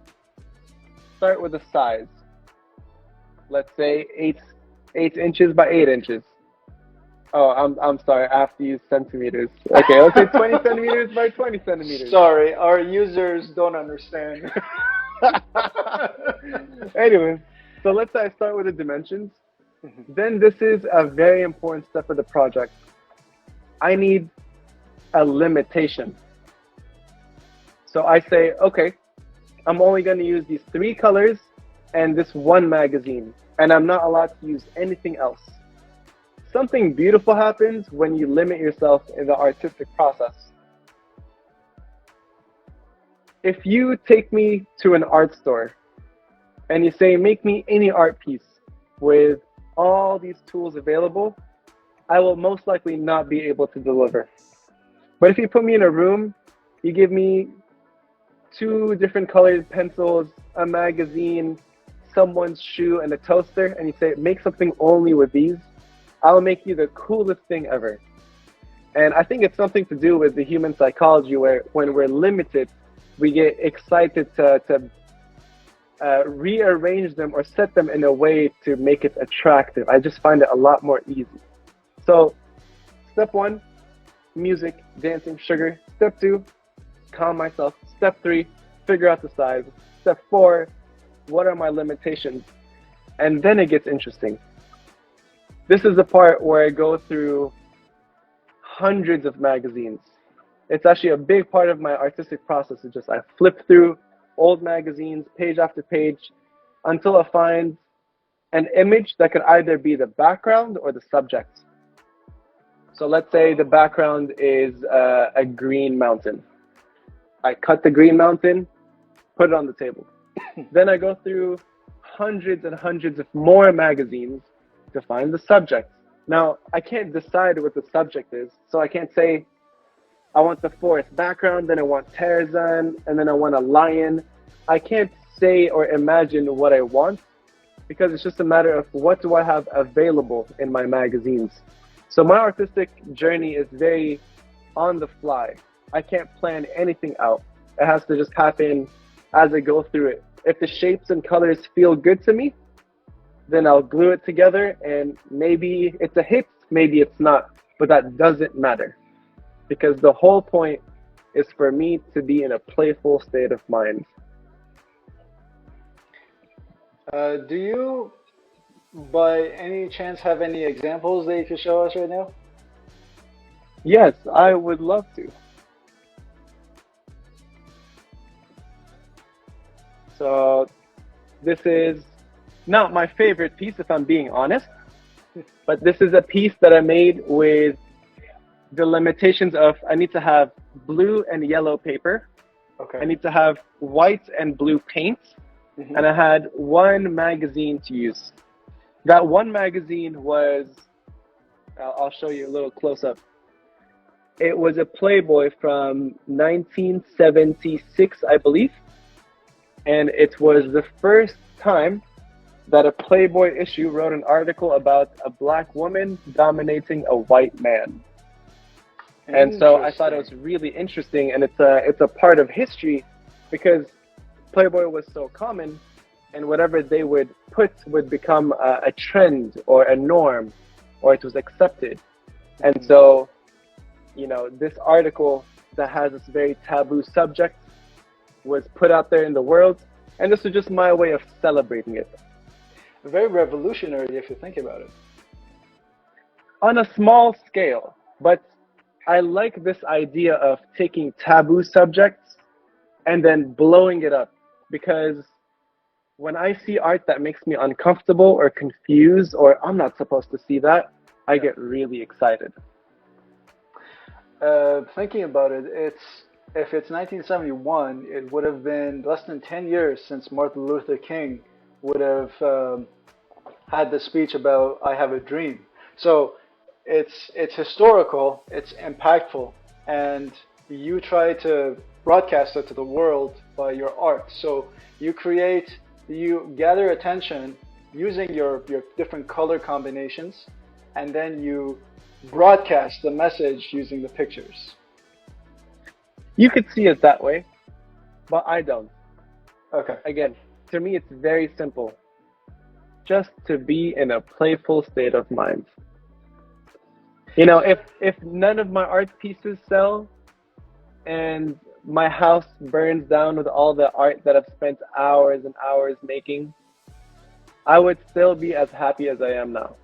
[SPEAKER 2] start with a size. Let's say 8 inches by 8 inches. Oh, I'm sorry. I have to use centimeters. Okay, let's say 20 centimeters by 20 centimeters.
[SPEAKER 1] Sorry, our users don't understand.
[SPEAKER 2] Anyways, so let's say I start with the dimensions.
[SPEAKER 1] Mhm.
[SPEAKER 2] Then this is a very important step of the project. I need a limitation. So I say, okay, I'm only going to use these three colors and this one magazine, and I'm not allowed to use anything else. Something beautiful happens when you limit yourself in the artistic process. If you take me to an art store and you say, make me any art piece with all these tools available, I will most likely not be able to deliver. But if you put me in a room, you give me two different colored pencils, a magazine, someone's shoe, and a toaster, and you say, make something only with these, I'll make you the coolest thing ever. And I think it's something to do with the human psychology where when we're limited, we get excited to rearrange them or set them in a way to make it attractive. I just find it a lot more easy. So, step one, music, dancing, sugar. Step two, calm myself. Step three, figure out the size. Step four, what are my limitations? And then it gets interesting. This is the part where I go through hundreds of magazines. It's actually a big part of my artistic process. Is just I flip through old magazines, page after page, until I find an image that could either be the background or the subject. So let's say the background is a green mountain. I cut the green mountain, put it on the table. Then I go through hundreds and hundreds of more magazines to find the subject. Now, I can't decide what the subject is, so I can't say I want the forest background, then I want Tarzan, and then I want a lion. I can't say or imagine what I want because it's just a matter of what do I have available in my magazines. So my artistic journey is very on the fly. I can't plan anything out. It has to just happen as I go through it. If the shapes and colors feel good to me, then I'll glue it together and maybe it's a hit, maybe it's not, but that doesn't matter because the whole point is for me to be in a playful state of mind.
[SPEAKER 1] Do you, by any chance, have any examples that you could show us right now?
[SPEAKER 2] Yes, I would love to. So this is not my favorite piece if I'm being honest, but this is a piece that I made with the limitations of I need to have blue and yellow paper. I
[SPEAKER 1] Okay.
[SPEAKER 2] need to have white and blue paint,
[SPEAKER 1] Hmm.
[SPEAKER 2] and I had one magazine to use. That one magazine was, I'll show you a little close up. It was a Playboy from 1976, I believe, and it was the first time that a Playboy issue wrote an article about a black woman dominating a white man. And so I thought it
[SPEAKER 1] Interesting.
[SPEAKER 2] was really interesting, and it's a part of history because Playboy was so common, and whatever they would put would become a trend or a norm, or it was accepted. And
[SPEAKER 1] Mhm.
[SPEAKER 2] so, this article that has this very taboo subject was put out there in the world, and this was just my way of celebrating it
[SPEAKER 1] Very revolutionary if you think about it.
[SPEAKER 2] on a small scale. But I like this idea of taking taboo subjects and then blowing it up because when I see art that makes me uncomfortable or confused or I'm not supposed to see that, I
[SPEAKER 1] Yeah.
[SPEAKER 2] get really excited.
[SPEAKER 1] Thinking about it, if it's 1971, it would have been less than 10 years since Martin Luther King would have had the speech about "I have a dream." So it's historical, it's impactful, and you try to broadcast it to the world by your art. So you gather attention using your different color combinations, and then you broadcast the message using the pictures.
[SPEAKER 2] You could see it that way, but I don't.
[SPEAKER 1] Okay.
[SPEAKER 2] Again, to me, it's very simple. Just to be in a playful state of mind. You know, if none of my art pieces sell and my house burns down with all the art that I've spent hours and hours making, I would still be as happy as I am now.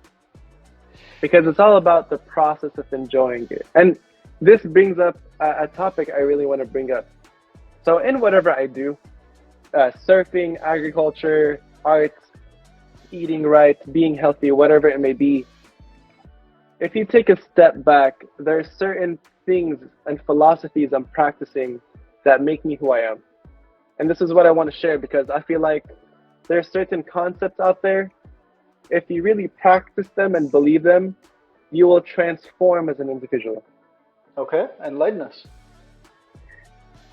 [SPEAKER 2] Because it's all about the process of enjoying it. And this brings up a topic I really want to bring up. So, in whatever I do, surfing, agriculture, art, eating right, being healthy, whatever it may be, if you take a step back, there are certain things and philosophies I'm practicing that make me who I am. And this is what I want to share because I feel like there are certain concepts out there. If you really practice them and believe them, you will transform as an individual.
[SPEAKER 1] Okay. Enlighten us.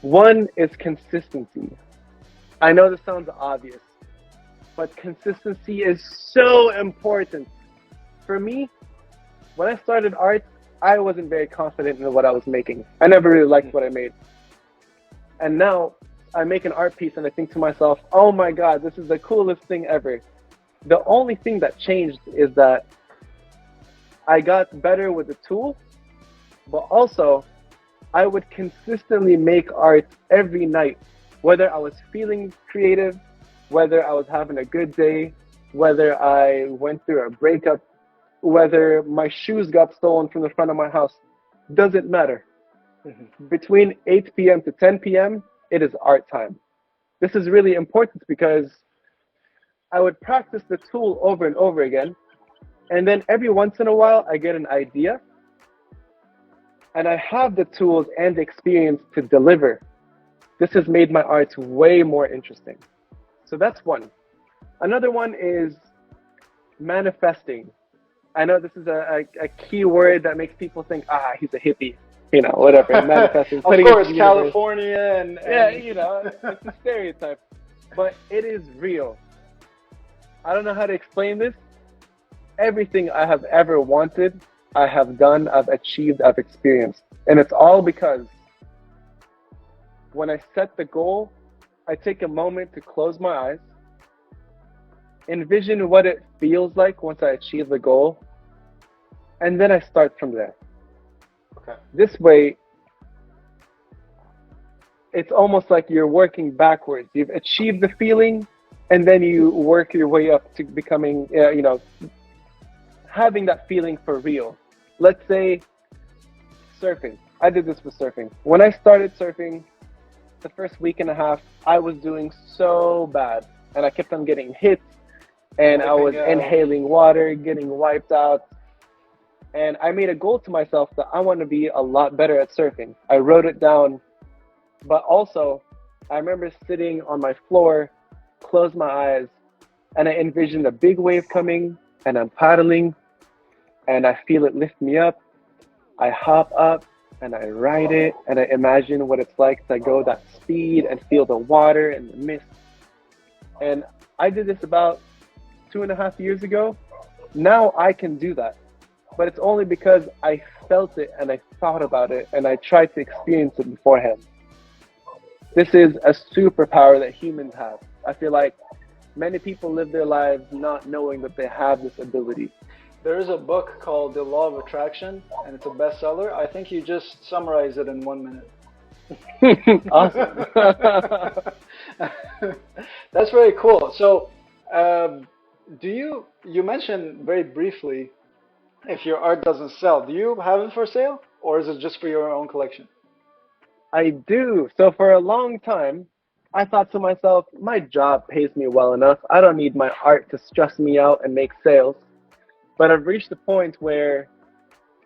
[SPEAKER 2] One is consistency. I know this sounds obvious, but consistency is so important. For me, when I started art, I wasn't very confident in what I was making. I never really liked what I made. And now I make an art piece and I think to myself, oh my God, this is the coolest thing ever. The only thing that changed is that I got better with the tool, but also I would consistently make art every night, whether I was feeling creative, whether I was having a good day, whether I went through a breakup, whether my shoes got stolen from the front of my house, doesn't matter. Between 8 p.m. to 10 p.m., it is art time. This is really important because I would practice the tool over and over again, and then every once in a while, I get an idea, and I have the tools and the experience to deliver. This has made my art way more interesting. So that's one. Another one is manifesting. I know this is a key word that makes people think, he's a hippie, whatever, manifesting.
[SPEAKER 1] Of course, California and
[SPEAKER 2] yeah, it's a stereotype, but it is real. I don't know how to explain this. Everything I have ever wanted, I have done, I've achieved, I've experienced. And it's all because when I set the goal, I take a moment to close my eyes, envision what it feels like once I achieve the goal, and then I start from there.
[SPEAKER 1] Okay.
[SPEAKER 2] This way, it's almost like you're working backwards. You've achieved the feeling, and then you work your way up to becoming, having that feeling for real. Let's say surfing. I did this with surfing. When I started surfing, the first week and a half, I was doing so bad, and I kept on getting hit, and I was inhaling water, getting wiped out. And I made a goal to myself that I want to be a lot better at surfing. I wrote it down, but also I remember sitting on my floor, closed my eyes, and I envisioned a big wave coming, and I'm paddling, and I feel it lift me up. I hop up, and I ride it, and I imagine what it's like to go that speed and feel the water and the mist. And I did this about 2.5 years ago. Now I can do that. But it's only because I felt it and I thought about it and I tried to experience it beforehand. This is a superpower that humans have. I feel like many people live their lives not knowing that they have this ability.
[SPEAKER 1] There is a book called The Law of Attraction, and it's a bestseller. I think you just summarized it in 1 minute.
[SPEAKER 2] Awesome.
[SPEAKER 1] That's very cool. So, you mentioned very briefly, if your art doesn't sell, do you have it for sale, or is it just for your own collection?
[SPEAKER 2] I do. So for a long time, I thought to myself, my job pays me well enough. I don't need my art to stress me out and make sales. But I've reached the point where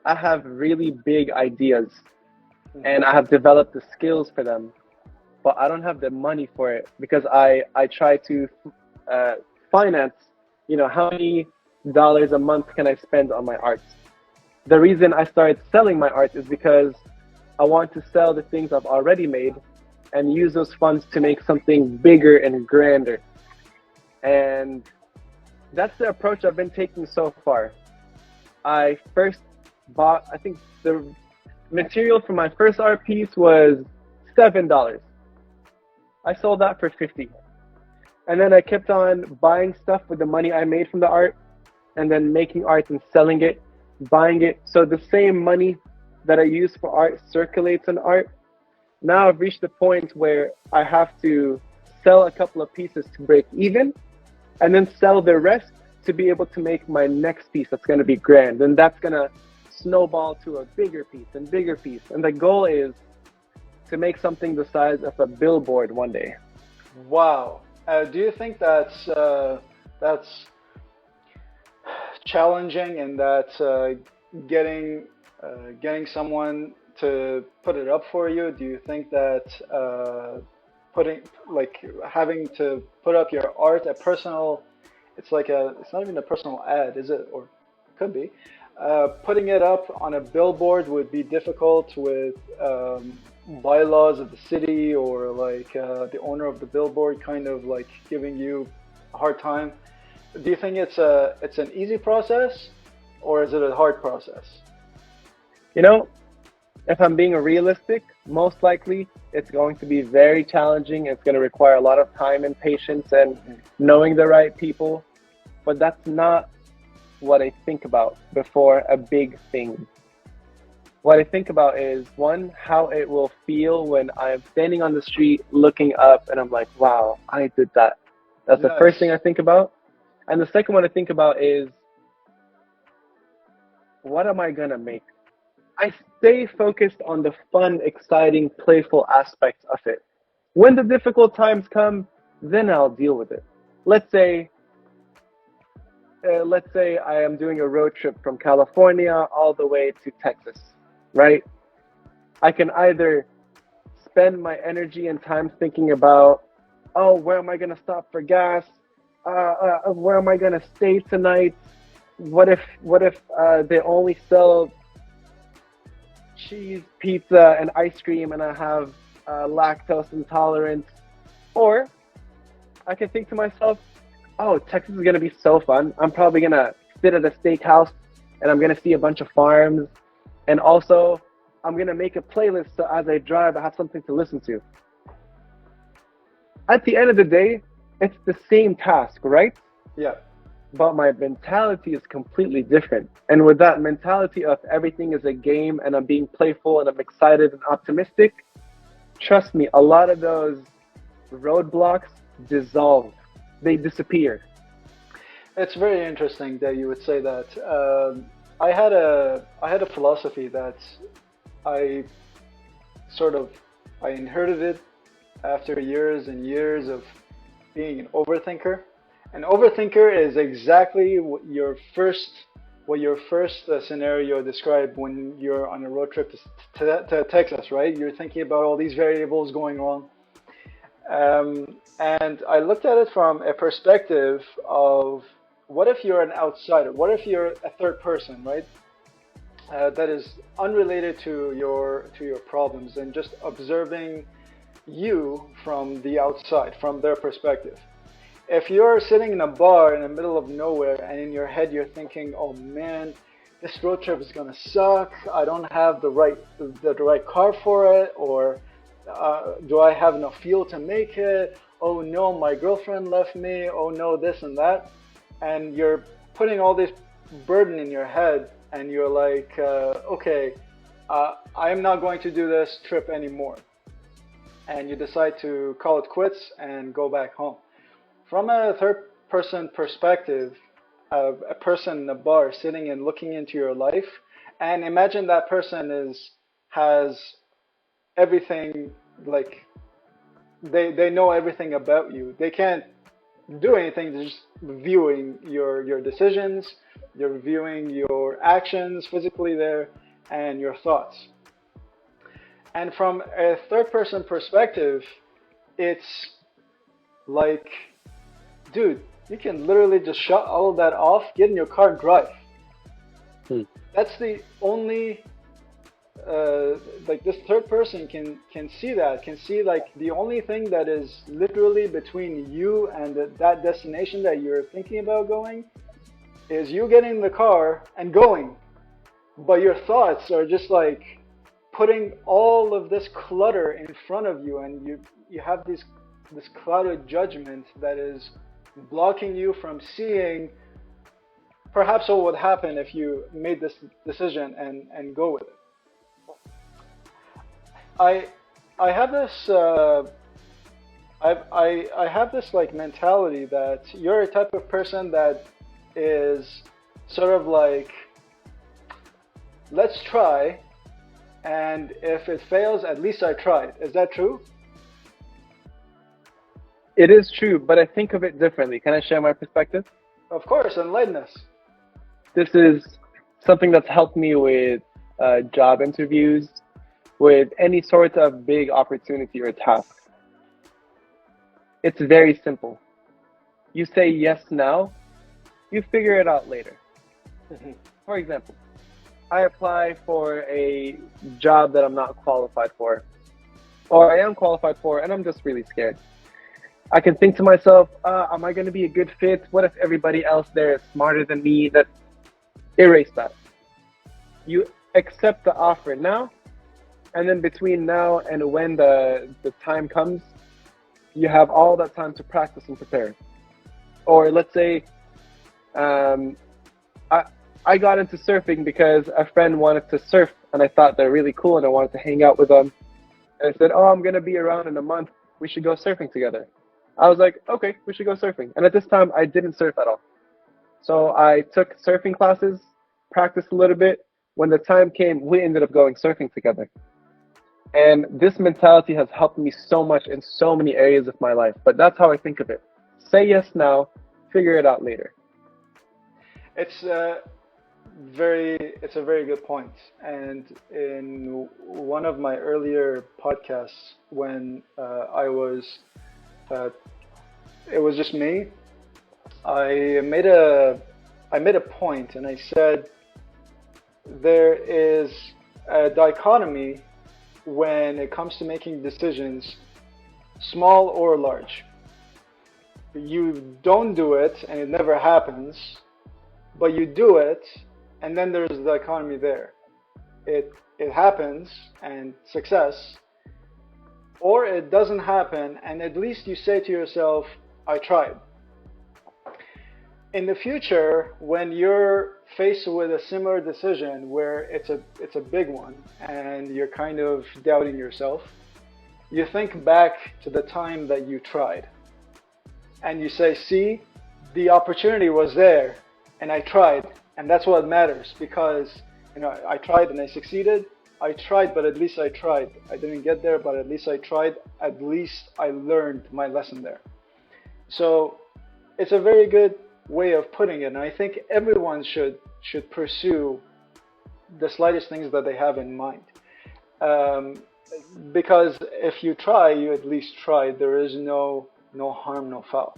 [SPEAKER 2] I have really big ideas and I have developed the skills for them, but I don't have the money for it because I try to finance, how many dollars a month can I spend on my art? the reason I started selling my art is because I want to sell the things I've already made and use those funds to make something bigger and grander. And that's the approach I've been taking so far. I first bought, I think the material for my first art piece was $7. I sold that for 50. And then I kept on buying stuff with the money I made from the art and then making art and selling it, buying it. So the same money that I use for art circulates in art. Now I've reached the point where I have to sell a couple of pieces to break even and then sell the rest to be able to make my next piece that's going to be grand. And that's going to snowball to a bigger piece and bigger piece. And the goal is to make something the size of a billboard one day.
[SPEAKER 1] Wow. Do you think that's challenging and that getting getting someone to put it up for you? Do you think that putting like having to put up your art, a personal, it's like a, it's not even a personal ad, is it? Or could be. Putting it up on a billboard would be difficult with bylaws of the city or like the owner of the billboard kind of like giving you a hard time. Do you think it's an easy process or is it a hard process?
[SPEAKER 2] You know, if I'm being realistic, most likely it's going to be very challenging. It's going to require a lot of time and patience and knowing the right people. But that's not what I think about before a big thing. What I think about is one, how it will feel when I'm standing on the street looking up and I'm like, wow, I did that. That's the first thing
[SPEAKER 1] Nice.
[SPEAKER 2] I think about. And the second one I think about is, what am I going to make? I stay focused on the fun, exciting, playful aspects of it. When the difficult times come, then I'll deal with it. Let's say, let's say I am doing a road trip from California all the way to Texas, right? I can either spend my energy and time thinking about, oh, where am I going to stop for gas? Where am I going to stay tonight? What if they only sell cheese, pizza, and ice cream, and I have lactose intolerance? Or I can think to myself, oh, Texas is gonna be so fun. I'm probably gonna sit at a steakhouse, and I'm gonna see a bunch of farms, and also I'm gonna make a playlist so as I drive, I have something to listen to. At the end of the day, it's the same task, right?
[SPEAKER 1] Yeah.
[SPEAKER 2] But my mentality is completely different. And with that mentality of everything is a game and I'm being playful and I'm excited and optimistic, trust me, a lot of those roadblocks dissolve. They disappear.
[SPEAKER 1] It's very interesting that you would say that. I had a philosophy that I sort of I inherited it after years and years of being an overthinker. An overthinker is exactly what your first scenario described when you're on a road trip to Texas, right? You're thinking about all these variables going wrong. And I looked at it from a perspective of what if you're an outsider? What if you're a third person, right? That is unrelated to your problems and just observing you from the outside, from their perspective. If you're sitting in a bar in the middle of nowhere and in your head you're thinking, "Oh man, this road trip is gonna suck. I don't have the right car for it, or do I have enough fuel to make it? Oh no, my girlfriend left me. Oh no, this and that," and you're putting all this burden in your head, and you're like, "Okay, I am not going to do this trip anymore," and you decide to call it quits and go back home. From a third person perspective, a person in a bar sitting and looking into your life, and imagine that person has everything, like they know everything about you. They can't do anything, they're just viewing your decisions, you're viewing your actions physically there, and your thoughts. And from a third person perspective, it's like, dude, you can literally just shut all of that off, get in your car and drive.
[SPEAKER 2] Hmm.
[SPEAKER 1] That's the only like this third person can see that, can see like the only thing that is literally between you and that destination that you're thinking about going is you getting in the car and going, but your thoughts are just like putting all of this clutter in front of you, and you have this clouded judgment that is blocking you from seeing perhaps what would happen if you made this decision and go with it. I I have this I have this like mentality that you're a type of person that is sort of like, let's try, and if it fails, at least I tried. Is that true?
[SPEAKER 2] It is true, but I think of it differently. Can I share my perspective?
[SPEAKER 1] Of course, enlighten us.
[SPEAKER 2] This is something that's helped me with job interviews, with any sort of big opportunity or task. It's very simple. You say yes now, you figure it out later.
[SPEAKER 1] Mhm.
[SPEAKER 2] For example, I apply for a job that I'm not qualified for, or I am qualified for, and I'm just really scared. I can think to myself, am I going to be a good fit? What if everybody else there is smarter than me? That erase that. You accept the offer now, and then between now and when the time comes, you have all that time to practice and prepare. Or let's say um, I I got into surfing because a friend wanted to surf, and I thought they're really cool, and I wanted to hang out with them. And I said, "Oh, I'm gonna be around in a month. We should go surfing together." I was like, "Okay, we should go surfing." And at this time, I didn't surf at all. So I took surfing classes, practiced a little bit. When the time came, we ended up going surfing together. And this mentality has helped me so much in so many areas of my life. But that's how I think of it. Say yes now, figure it out later.
[SPEAKER 1] It's it's a very good point. And in one of my earlier podcasts, when uh, it was just me, I made a I made a point, and I said there is a dichotomy when it comes to making decisions, small or large. You don't do it, and it never happens, but you do it, and then there's the dichotomy there. It happens and success, or it doesn't happen, and at least you say to yourself, I tried. In the future, when you're faced with a similar decision where it's a big one and you're kind of doubting yourself, you think back to the time that you tried and you say, see, the opportunity was there and I tried, and that's what matters, because I tried and I succeeded. I tried, but at least I tried. I didn't get there, but at least I tried. At least I learned my lesson there. So it's a very good way of putting it, and I think everyone should pursue the slightest things that they have in mind. Um, because if you try, you at least tried. There is no harm, no foul.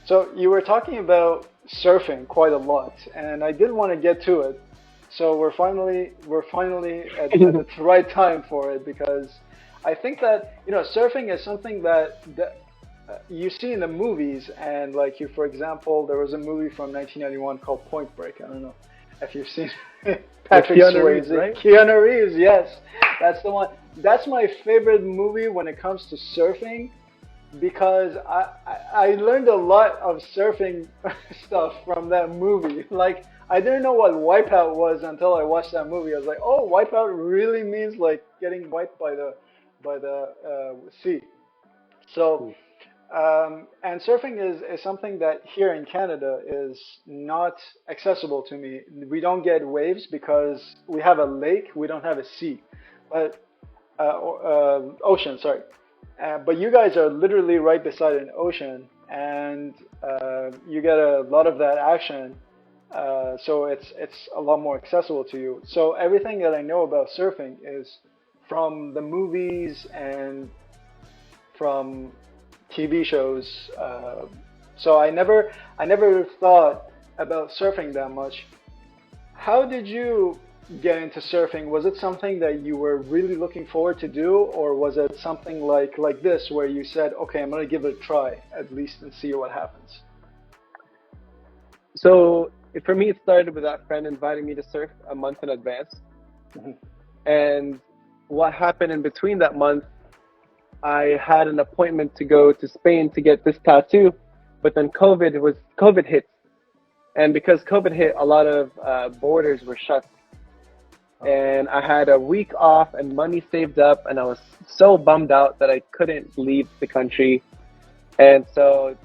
[SPEAKER 1] So you were talking about surfing quite a lot, and I did want to get to it. So we're finally at the right time for it, because I think that surfing is something that you see in the movies, and like you, for example, there was a movie from 1991 called Point Break. I don't know if you've seen
[SPEAKER 2] With
[SPEAKER 1] Patrick
[SPEAKER 2] Keanu Reeves,
[SPEAKER 1] Swayze,
[SPEAKER 2] right?
[SPEAKER 1] Keanu Reeves. Yes, that's the one. That's my favorite movie when it comes to surfing, because I learned a lot of surfing stuff from that movie. Like, I didn't know what wipeout was until I watched that movie. I was like, oh, wipeout really means like getting wiped by the sea. So, and surfing is something that here in Canada is not accessible to me. We don't get waves because we have a lake, we don't have a sea, but ocean, sorry. But you guys are literally right beside an ocean, and you get a lot of that action. So it's a lot more accessible to you. So everything that I know about surfing is from the movies and from TV shows. So I never thought about surfing that much. how did you get into surfing? Was it something that you were really looking forward to do, or was it something like this where you said, "Okay, I'm gonna give it a try at least and see what happens"?
[SPEAKER 2] So for me, it started with that friend inviting me to surf a month in advance.
[SPEAKER 1] Mhm.
[SPEAKER 2] And what happened in between that month, I had an appointment to go to Spain to get this tattoo, but then COVID hit, and because COVID hit, a lot of borders were shut, and I had a week off and money saved up, and I was so bummed out that I couldn't leave the country. And so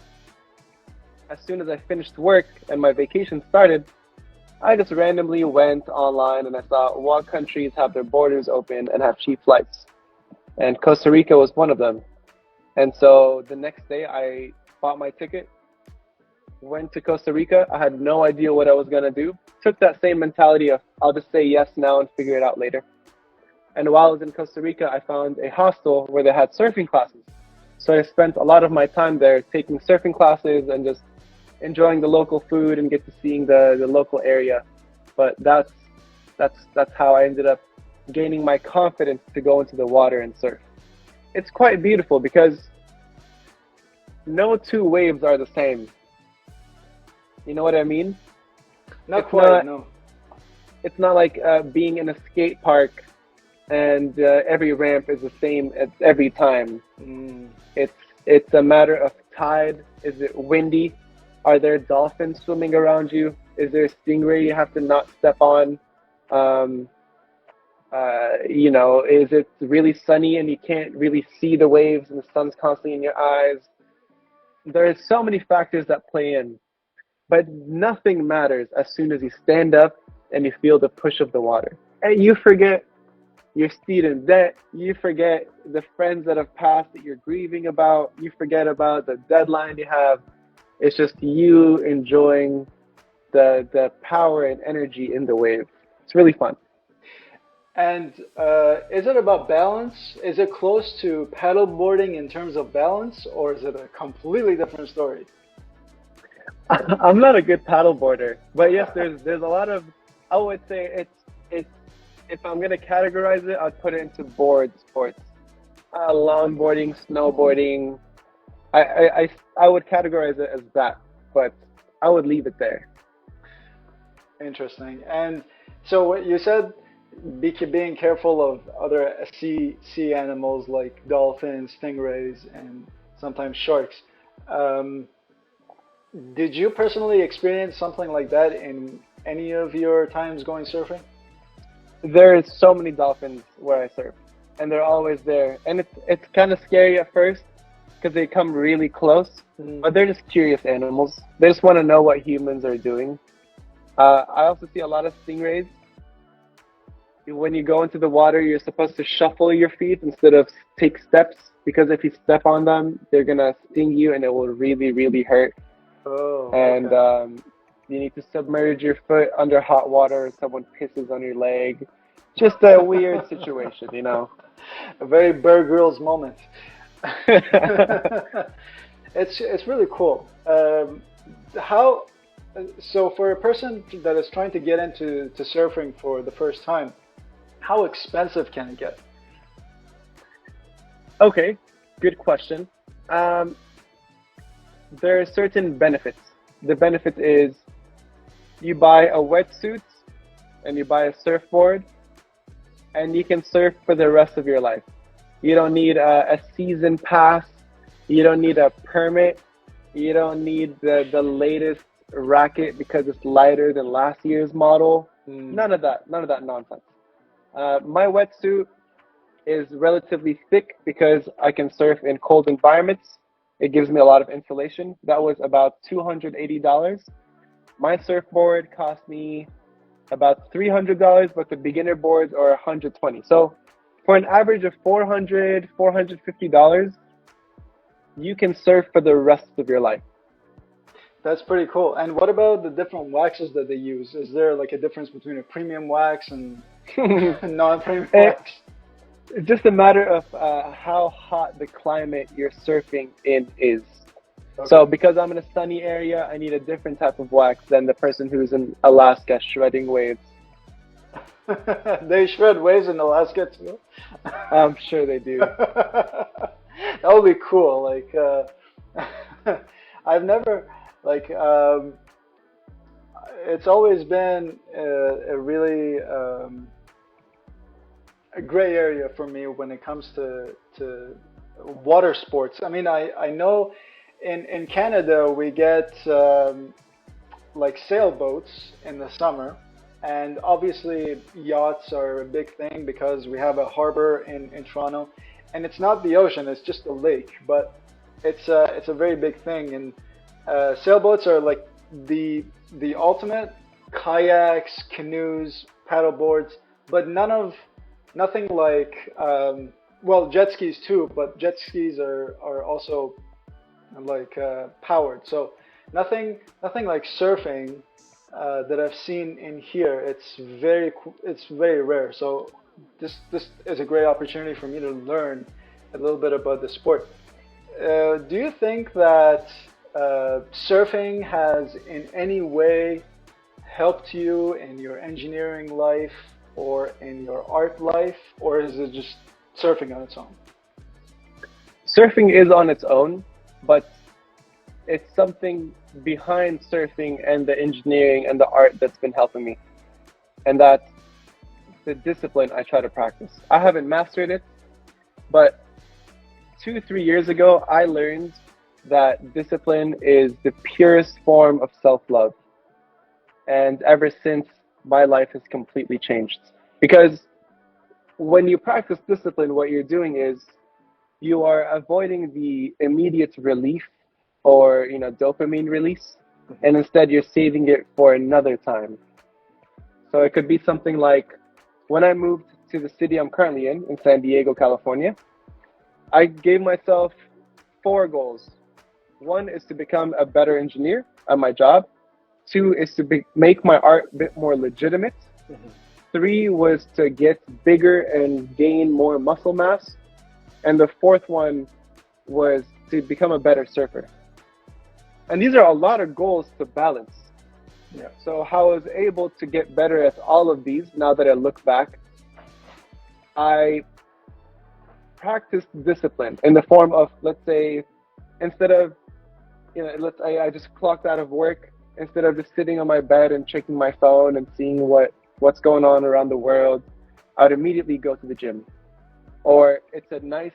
[SPEAKER 2] as soon as I finished work and my vacation started, I just randomly went online and I saw what countries have their borders open and have cheap flights. And Costa Rica was one of them. And so the next day I bought my ticket, went to Costa Rica. I had no idea what I was going to do. Took that same mentality of I'll just say yes now and figure it out later. And while I was in Costa Rica, I found a hostel where they had surfing classes. So I spent a lot of my time there taking surfing classes and just enjoying the local food and get to seeing the local area. But that's how I ended up gaining my confidence to go into the water and surf. It's quite beautiful because no two waves are the same. You know what I mean?
[SPEAKER 1] Not
[SPEAKER 2] It's
[SPEAKER 1] quite,
[SPEAKER 2] not
[SPEAKER 1] no.
[SPEAKER 2] it's not like being in a skate park and every ramp is the same at every time.
[SPEAKER 1] Mm.
[SPEAKER 2] It's a matter of tide. Is it windy? Are there dolphins swimming around you? Is there a stingray you have to not step on? Um, is it really sunny and you can't really see the waves and the sun's constantly in your eyes? There's so many factors that play in, but nothing matters as soon as you stand up and you feel the push of the water. And you forget your student debt, you forget the friends that have passed that you're grieving about, you forget about the deadline you have. It's just you enjoying the power and energy in the wave. It's really fun.
[SPEAKER 1] And is it about balance? Is it close to paddleboarding in terms of balance, or is it a completely different story?
[SPEAKER 2] I'm not a good paddleboarder, but yes, there's a lot of. I would say it's if I'm gonna categorize it, I'd put it into board sports, longboarding, snowboarding. I would categorize it as that, but I would leave it there.
[SPEAKER 1] Interesting. And so what you said, being careful of other sea animals like dolphins, stingrays, and sometimes sharks. Um, did you personally experience something like that in any of your times going surfing?
[SPEAKER 2] There's so many dolphins where I surf, and they're always there, and it's kind of scary at first because they come really close,
[SPEAKER 1] Mm.
[SPEAKER 2] but they're just curious animals. They just want to know what humans are doing. I also see a lot of stingrays. When you go into the water, you're supposed to shuffle your feet instead of take steps because if you step on them, they're gonna sting you and it will really, really hurt.
[SPEAKER 1] Oh,
[SPEAKER 2] And
[SPEAKER 1] okay.
[SPEAKER 2] you need to submerge your foot under hot water. Someone pisses on your leg. Just a weird situation, you know.
[SPEAKER 1] A very Bear Grylls moment. It's really cool. How so for a person that is trying to get into surfing for the first time, how expensive can it get?
[SPEAKER 2] Okay, good question. Um, there are certain benefits. The benefit is you buy a wetsuit and you buy a surfboard and you can surf for the rest of your life. You don't need a season pass. You don't need a permit. You don't need the latest racket because it's lighter than last year's model.
[SPEAKER 1] Mm,
[SPEAKER 2] None of that. None of that nonsense. My wetsuit is relatively thick because I can surf in cold environments. It gives me a lot of insulation. That was about $280. My surfboard cost me about $300, but the beginner boards are 120. So for an average of $450, you can surf for the rest of your life.
[SPEAKER 1] that's pretty cool. And what about the different waxes that they use? Is there like a difference between a premium wax and non-premium
[SPEAKER 2] It's
[SPEAKER 1] wax?
[SPEAKER 2] just a matter of how hot the climate you're surfing in is. So
[SPEAKER 1] Okay.
[SPEAKER 2] because I'm in a sunny area, I need a different type of wax than the person who's in Alaska shredding waves.
[SPEAKER 1] They shred waves in Alaska too.
[SPEAKER 2] I'm sure they do.
[SPEAKER 1] That would be cool. Like, I've never like it's always been a really a gray area for me when it comes to water sports. I mean, I know in Canada we get like sailboats in the summer, and obviously yachts are a big thing because we have a harbor in Toronto, and it's not the ocean; it's just a lake, but it's a very big thing, and sailboats are like the ultimate kayaks, canoes, paddle boards, but nothing like well, jet skis too, but jet skis are also like powered. So nothing like surfing that I've seen in here. It's very rare. So this is a great opportunity for me to learn a little bit about the sport. Do you think that surfing has in any way helped you in your engineering life or in your art life, or is it just surfing on its own?
[SPEAKER 2] Surfing is on its own, but it's something behind surfing and the engineering and the art that's been helping me. And that's the discipline I try to practice. I haven't mastered it, but 2, 3 years ago, I learned that discipline is the purest form of self love. And ever since, my life has completely changed. Because when you practice discipline, what you're doing is you are avoiding the immediate relief or dopamine release, and instead you're saving it for another time. So it could be something like when I moved to the city I'm currently in San Diego, California, I gave myself 4 goals. One is to become a better engineer at my job. Two is to make my art a bit more legitimate.
[SPEAKER 1] Mhm.
[SPEAKER 2] Three was to get bigger and gain more muscle mass. And the fourth one was to become a better surfer. And these are a lot of goals to balance.
[SPEAKER 1] Yeah.
[SPEAKER 2] So how I was able to get better at all of these, now that I look back, I practiced discipline in the form of, let's say, instead of, I just clocked out of work, instead of just sitting on my bed and checking my phone and seeing what's going on around the world, I'd immediately go to the gym. Or it's a nice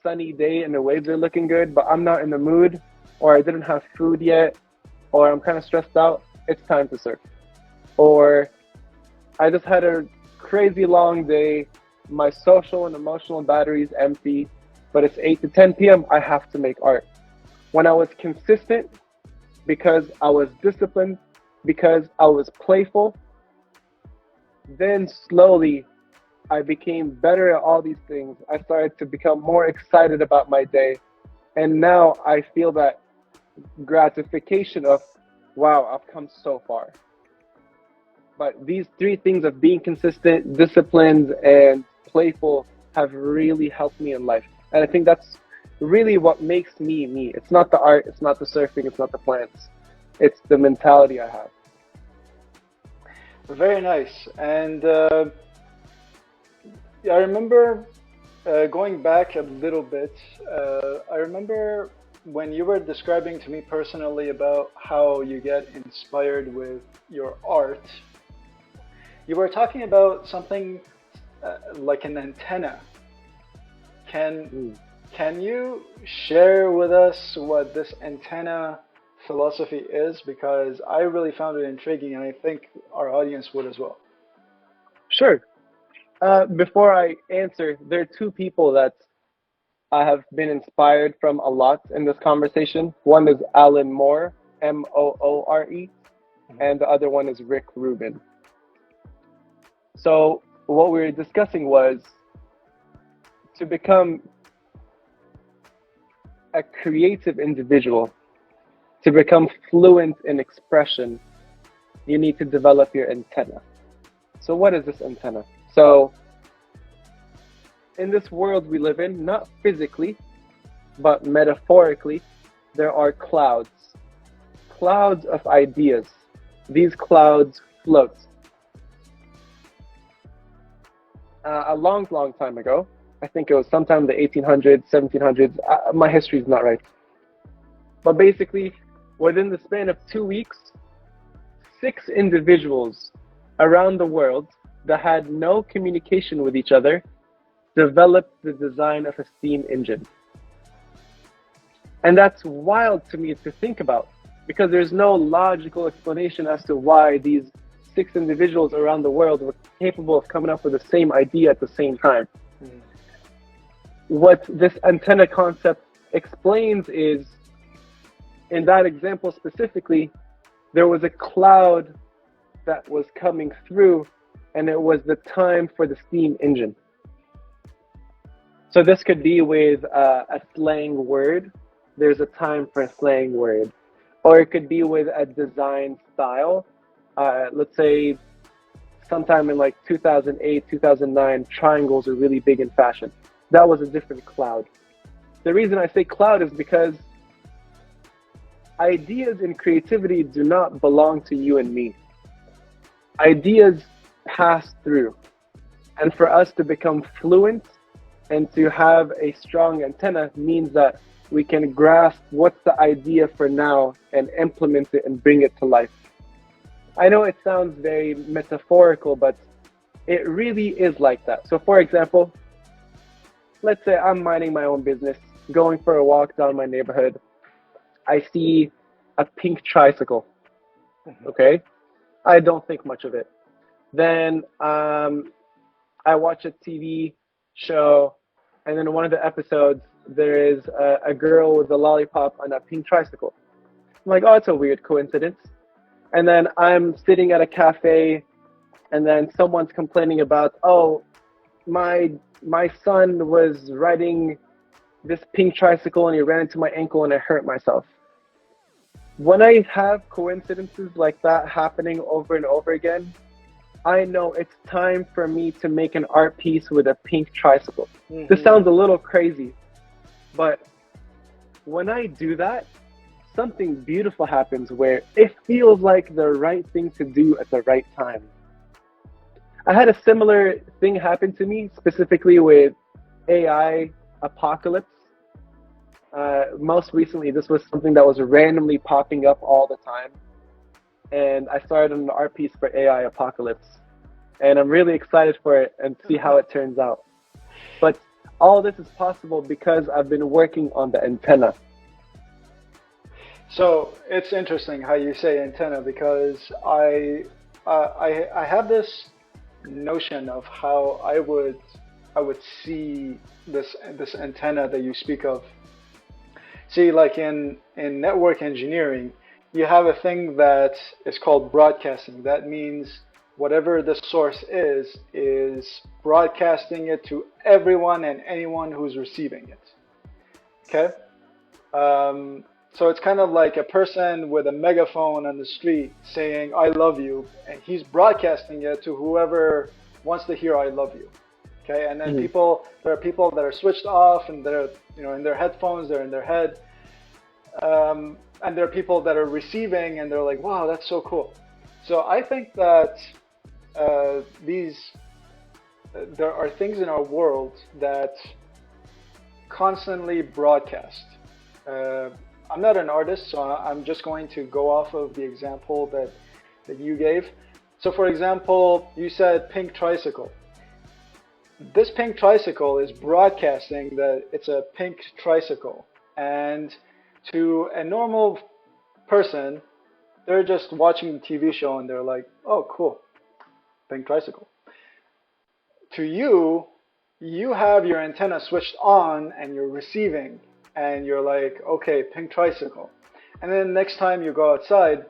[SPEAKER 2] sunny day and the waves are looking good, but I'm not in the mood, or I didn't have food yet, or I'm kind of stressed out, it's time to surf. Or I just had a crazy long day, my social and emotional battery is empty, but it's 8 to 10 p.m., I have to make art. When I was consistent, because I was disciplined, because I was playful, then slowly I became better at all these things. I started to become more excited about my day. And now I feel that gratification of, wow, I've come so far. But these 3 things of being consistent, disciplined, and playful have really helped me in life. And I think that's really what makes me me. It's not the art, it's not the surfing, it's not the plants. It's the mentality I have.
[SPEAKER 1] Very nice. And I remember going back a little bit. I remember when you were describing to me personally about how you get inspired with your art, you were talking about something like an antenna. Can
[SPEAKER 2] Mm.
[SPEAKER 1] can you share with us what this antenna philosophy is? Because I really found it intriguing, and I think our audience would as well.
[SPEAKER 2] Sure. Before I answer, there are 2 people that I have been inspired from a lot in this conversation. One is Alan Moore, Moore,
[SPEAKER 1] Mhm.
[SPEAKER 2] and the other one is Rick Rubin. So, what we were discussing was to become a creative individual, to become fluent in expression, you need to develop your antenna. So, what is this antenna? So, in this world we live in, not physically, but metaphorically, there are clouds of ideas. These clouds float. a long, long time ago. I think it was sometime in the 1800s, 1700s. My history is not right. But basically, within the span of 2 weeks, six individuals around the world that had no communication with each other developed the design of a steam engine. And that's wild to me to think about because there's no logical explanation as to why these six individuals around the world were capable of coming up with the same idea at the same time. Mm. What this antenna concept explains is, in that example specifically, there was a cloud that was coming through and it was the time for the steam engine. So this could be with a slang word. There's a time for a slang word. Or it could be with a design style. Let's say sometime in like 2008, 2009, triangles are really big in fashion. That was a different cloud. The reason I say cloud is because ideas and creativity do not belong to you and me. Ideas pass through. And for us to become fluent and to have a strong antenna means that we can grasp what's the idea for now and implement it and bring it to life. I know it sounds very metaphorical, but it really is like that. So for example, let's say I'm minding my own business, going for a walk down my neighborhood. I see a pink tricycle, okay? I don't think much of it. Then I watch a TV show, and then in one of the episodes, there is a girl with a lollipop on a pink tricycle. I'm like, oh, it's a weird coincidence. And then I'm sitting at a cafe, and then someone's complaining about, oh, my son was riding this pink tricycle and he ran into my ankle and I hurt myself. When I have coincidences like that happening over and over again, I know it's time for me to make an art piece with a pink tricycle. Mm-hmm. This sounds a little crazy, but when I do that, something beautiful happens where it feels like the right thing to do at the right time. I had a similar thing happen to me, specifically with AI apocalypse. Most recently, this was something that was randomly popping up all the time. And I started an art piece for AI apocalypse. And I'm really excited for it and see how it turns out. But all this is possible because I've been working on the antenna.
[SPEAKER 1] So it's interesting how you say antenna, because I have this notion of how I would see this antenna that you speak of. See, like in network engineering, you have a thing that is called broadcasting. That means whatever the source is broadcasting it to everyone and anyone who's receiving it. Okay? So it's kind of like a person with a megaphone on the street saying, I love you, and he's broadcasting it to whoever wants to hear I love you. Okay? And then there are people that are switched off and they're, in their headphones, they're in their head. And there are people that are receiving and they're like, wow, that's so cool. So I think that there are things in our world that constantly broadcast. I'm not an artist, so I'm just going to go off of the example that you gave. So for example, you said pink tricycle. This pink tricycle is broadcasting that it's a pink tricycle. And to a normal person, they're just watching the TV show and they're like, oh, cool, pink tricycle. To you, you have your antenna switched on and you're receiving. And you're like, okay, pink tricycle. And then next time you go outside,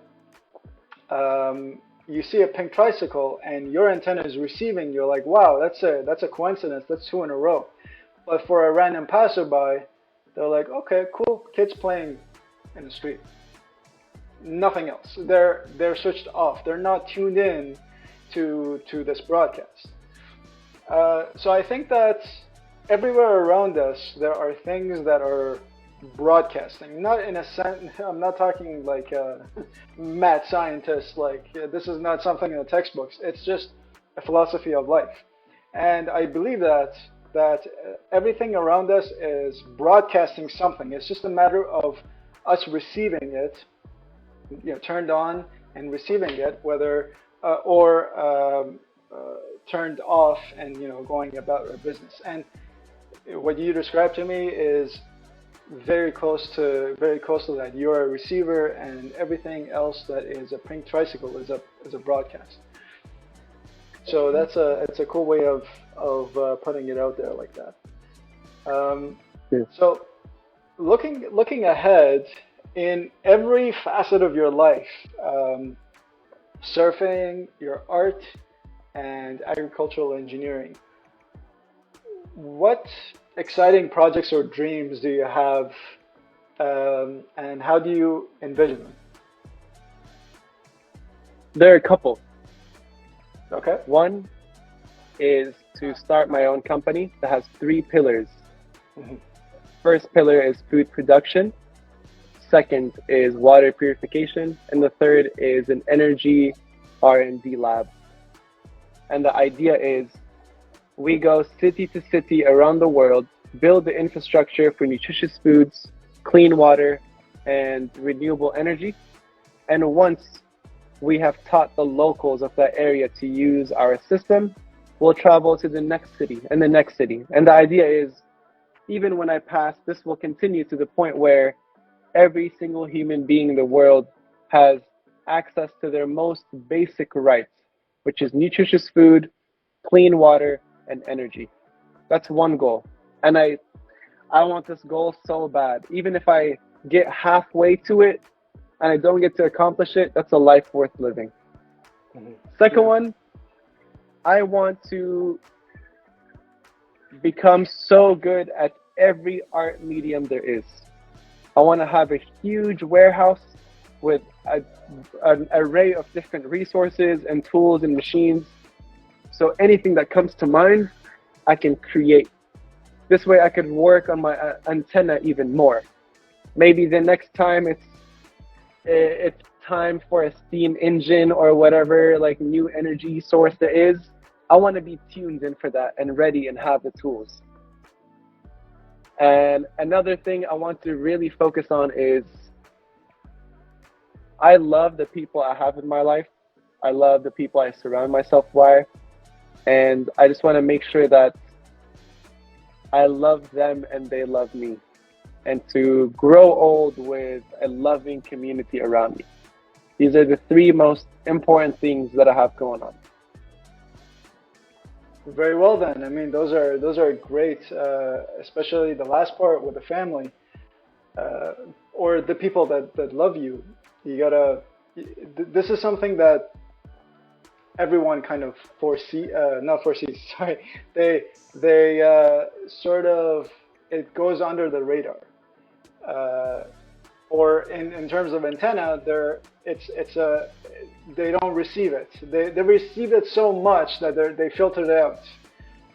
[SPEAKER 1] you see a pink tricycle and your antenna is receiving. You're like, wow, that's a coincidence. That's two in a row. But for a random passerby, they're like, okay, cool, kids playing in the street. Nothing else. They're switched off. They're not tuned in to this broadcast. So I think that everywhere around us, there are things that are broadcasting. Not in a sense, I'm not talking like mad scientists, like this is not something in the textbooks. It's just a philosophy of life. And I believe that everything around us is broadcasting something. It's just a matter of us receiving it, turned on and receiving it, whether or turned off and going about our business. And what you described to me is very close to that. You're a receiver, and everything else that is a pink tricycle is a broadcast. So it's a cool way of putting it out there like that. Um,
[SPEAKER 2] Yes.
[SPEAKER 1] so looking ahead in every facet of your life, um, surfing, your art, and agricultural engineering. What exciting projects or dreams do you have, and how do you envision them?
[SPEAKER 2] There are a couple.
[SPEAKER 1] Okay.
[SPEAKER 2] One is to start my own company that has three pillars.
[SPEAKER 1] Hmm.
[SPEAKER 2] First pillar is food production. Second is water purification, and the third is an energy R&D lab. And the idea is we go city to city around the world, build the infrastructure for nutritious foods, clean water, and renewable energy. And once we have taught the locals of that area to use our system, we'll travel to the next city and the next city. And the idea is, even when I pass, this will continue to the point where every single human being in the world has access to their most basic rights, which is nutritious food, clean water, and energy. That's one goal. And I want this goal so bad. Even if I get halfway to it and I don't get to accomplish it, that's a life worth living.
[SPEAKER 1] Hmm.
[SPEAKER 2] Second
[SPEAKER 1] Yeah.
[SPEAKER 2] one, I want to become so good at every art medium there is. I want to have a huge warehouse with an array of different resources and tools and machines. So anything that comes to mind, I can create. This way I could work on my antenna even more. Maybe the next time it's time for a steam engine or whatever like new energy source there is, I want to be tuned in for that and ready and have the tools. And another thing I want to really focus on is I love the people I have in my life. I love the people I surround myself by. And I just want to make sure that I love them and they love me. And to grow old with a loving community around me. These are the three most important things that I have going on.
[SPEAKER 1] Very well then. I mean, those are great, especially the last part with the family, uh, or the people that love you. You gotta. This is something that everyone kind of foresee, not foresees. Sorry, they sort of, it goes under the radar. Uh, or in terms of antenna, it's a they don't receive it. They receive it so much that they filter it out,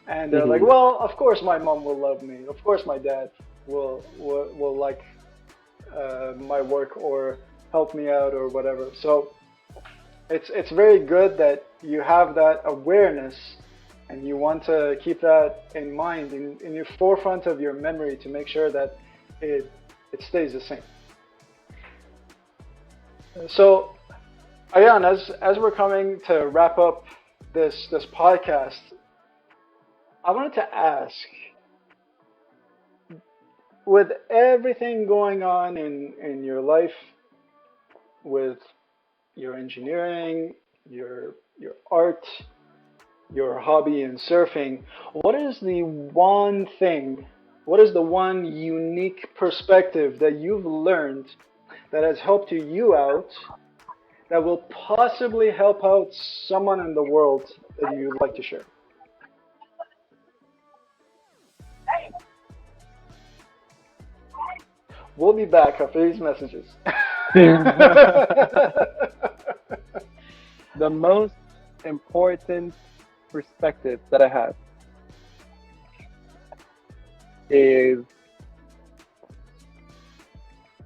[SPEAKER 1] and they're like,
[SPEAKER 2] Hmm.
[SPEAKER 1] well, of course my mom will love me. Of course my dad will like my work or help me out or whatever. So it's very good that you have that awareness and you want to keep that in mind in your forefront of your memory to make sure that it it stays the same. So, Ayan, as we're coming to wrap up this podcast, I wanted to ask, with everything going on in your life, with your engineering, your art, your hobby in surfing, what is the one thing, what is the one unique perspective that you've learned that has helped you out, that will possibly help out someone in the world that you'd like to share? We'll be back after these messages.
[SPEAKER 2] The most important perspective that I have is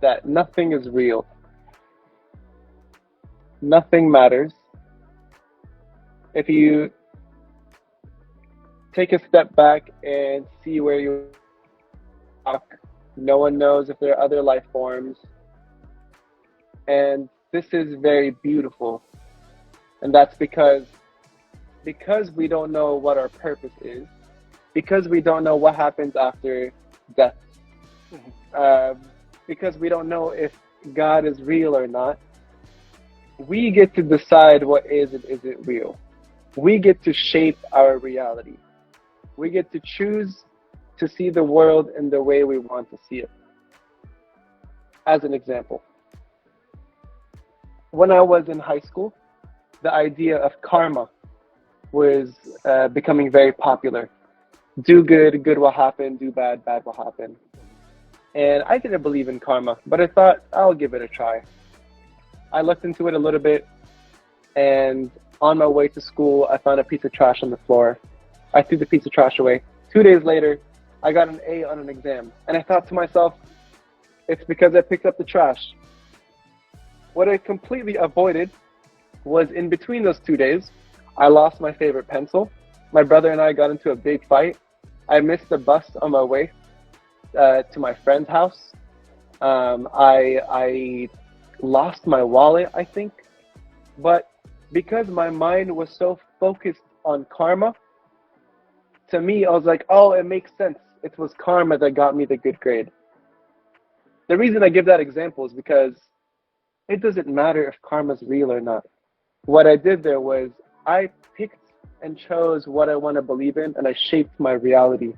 [SPEAKER 2] that nothing is real, nothing matters. If you take a step back and see where you walk. No one knows if there are other life forms, and this is very beautiful. And that's because we don't know what our purpose is, because we don't know what happens after death,
[SPEAKER 1] Mhm.
[SPEAKER 2] um, because we don't know if God is real or not. We get to decide what is and isn't real. We get to shape our reality. We get to choose to see the world in the way we want to see it. As an example, when I was in high school, the idea of karma was becoming very popular. Do good, good will happen. Do bad, bad will happen. And I didn't believe in karma, but I thought I'll give it a try. I looked into it a little bit, and on my way to school, I found a piece of trash on the floor. I threw the piece of trash away. 2 days later, I got an A on an exam. And I thought to myself, it's because I picked up the trash. What I completely avoided was in between those 2 days, I lost my favorite pencil. My brother and I got into a big fight. I missed the bus on my way to my friend's house. I lost my wallet, I think. But because my mind was so focused on karma, to me, I was like, oh, it makes sense. It was karma that got me the good grade. The reason I give that example is because it doesn't matter if karma's real or not. What I did there was I picked and chose what I want to believe in, and I shaped my reality.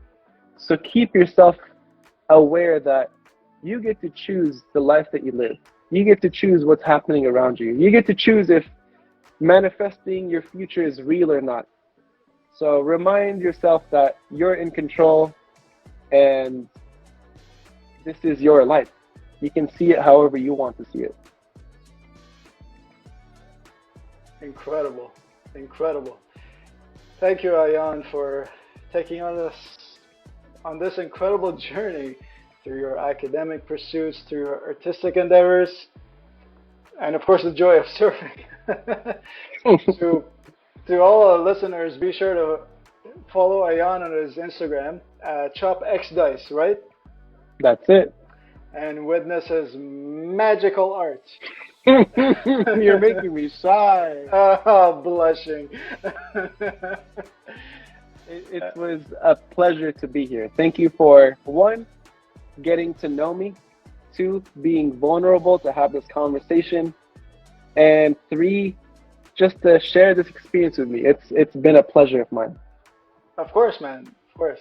[SPEAKER 2] So keep yourself aware that you get to choose the life that you live. You get to choose what's happening around you. You get to choose if manifesting your future is real or not. So remind yourself that you're in control and this is your life. You can see it however you want to see it.
[SPEAKER 1] Incredible, incredible. Thank you, Ayan, for taking on this incredible journey through your academic pursuits, through your artistic endeavors, and of course the joy of surfing. to to all our listeners, be sure to follow Ayan on his Instagram, ChopxDice, right?
[SPEAKER 2] That's it.
[SPEAKER 1] And witness his magical art.
[SPEAKER 2] You're making me shy.
[SPEAKER 1] Oh, blushing.
[SPEAKER 2] It was a pleasure to be here. Thank you for one, getting to know me, two, being vulnerable to have this conversation, and three, just to share this experience with me. It's been a pleasure of mine.
[SPEAKER 1] Of course, man. Of course.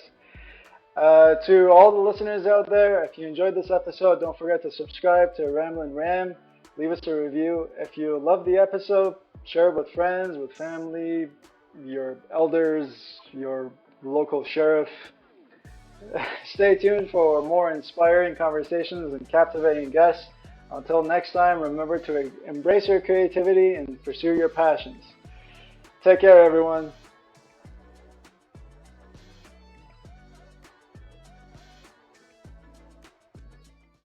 [SPEAKER 1] To all the listeners out there, if you enjoyed this episode, don't forget to subscribe to Ramblin Ram. Leave us a review. If you love the episode, share it with friends, with family, your elders, your local sheriff. Stay tuned for more inspiring conversations and captivating guests. Until next time, remember to embrace your creativity and pursue your passions. Take care, everyone.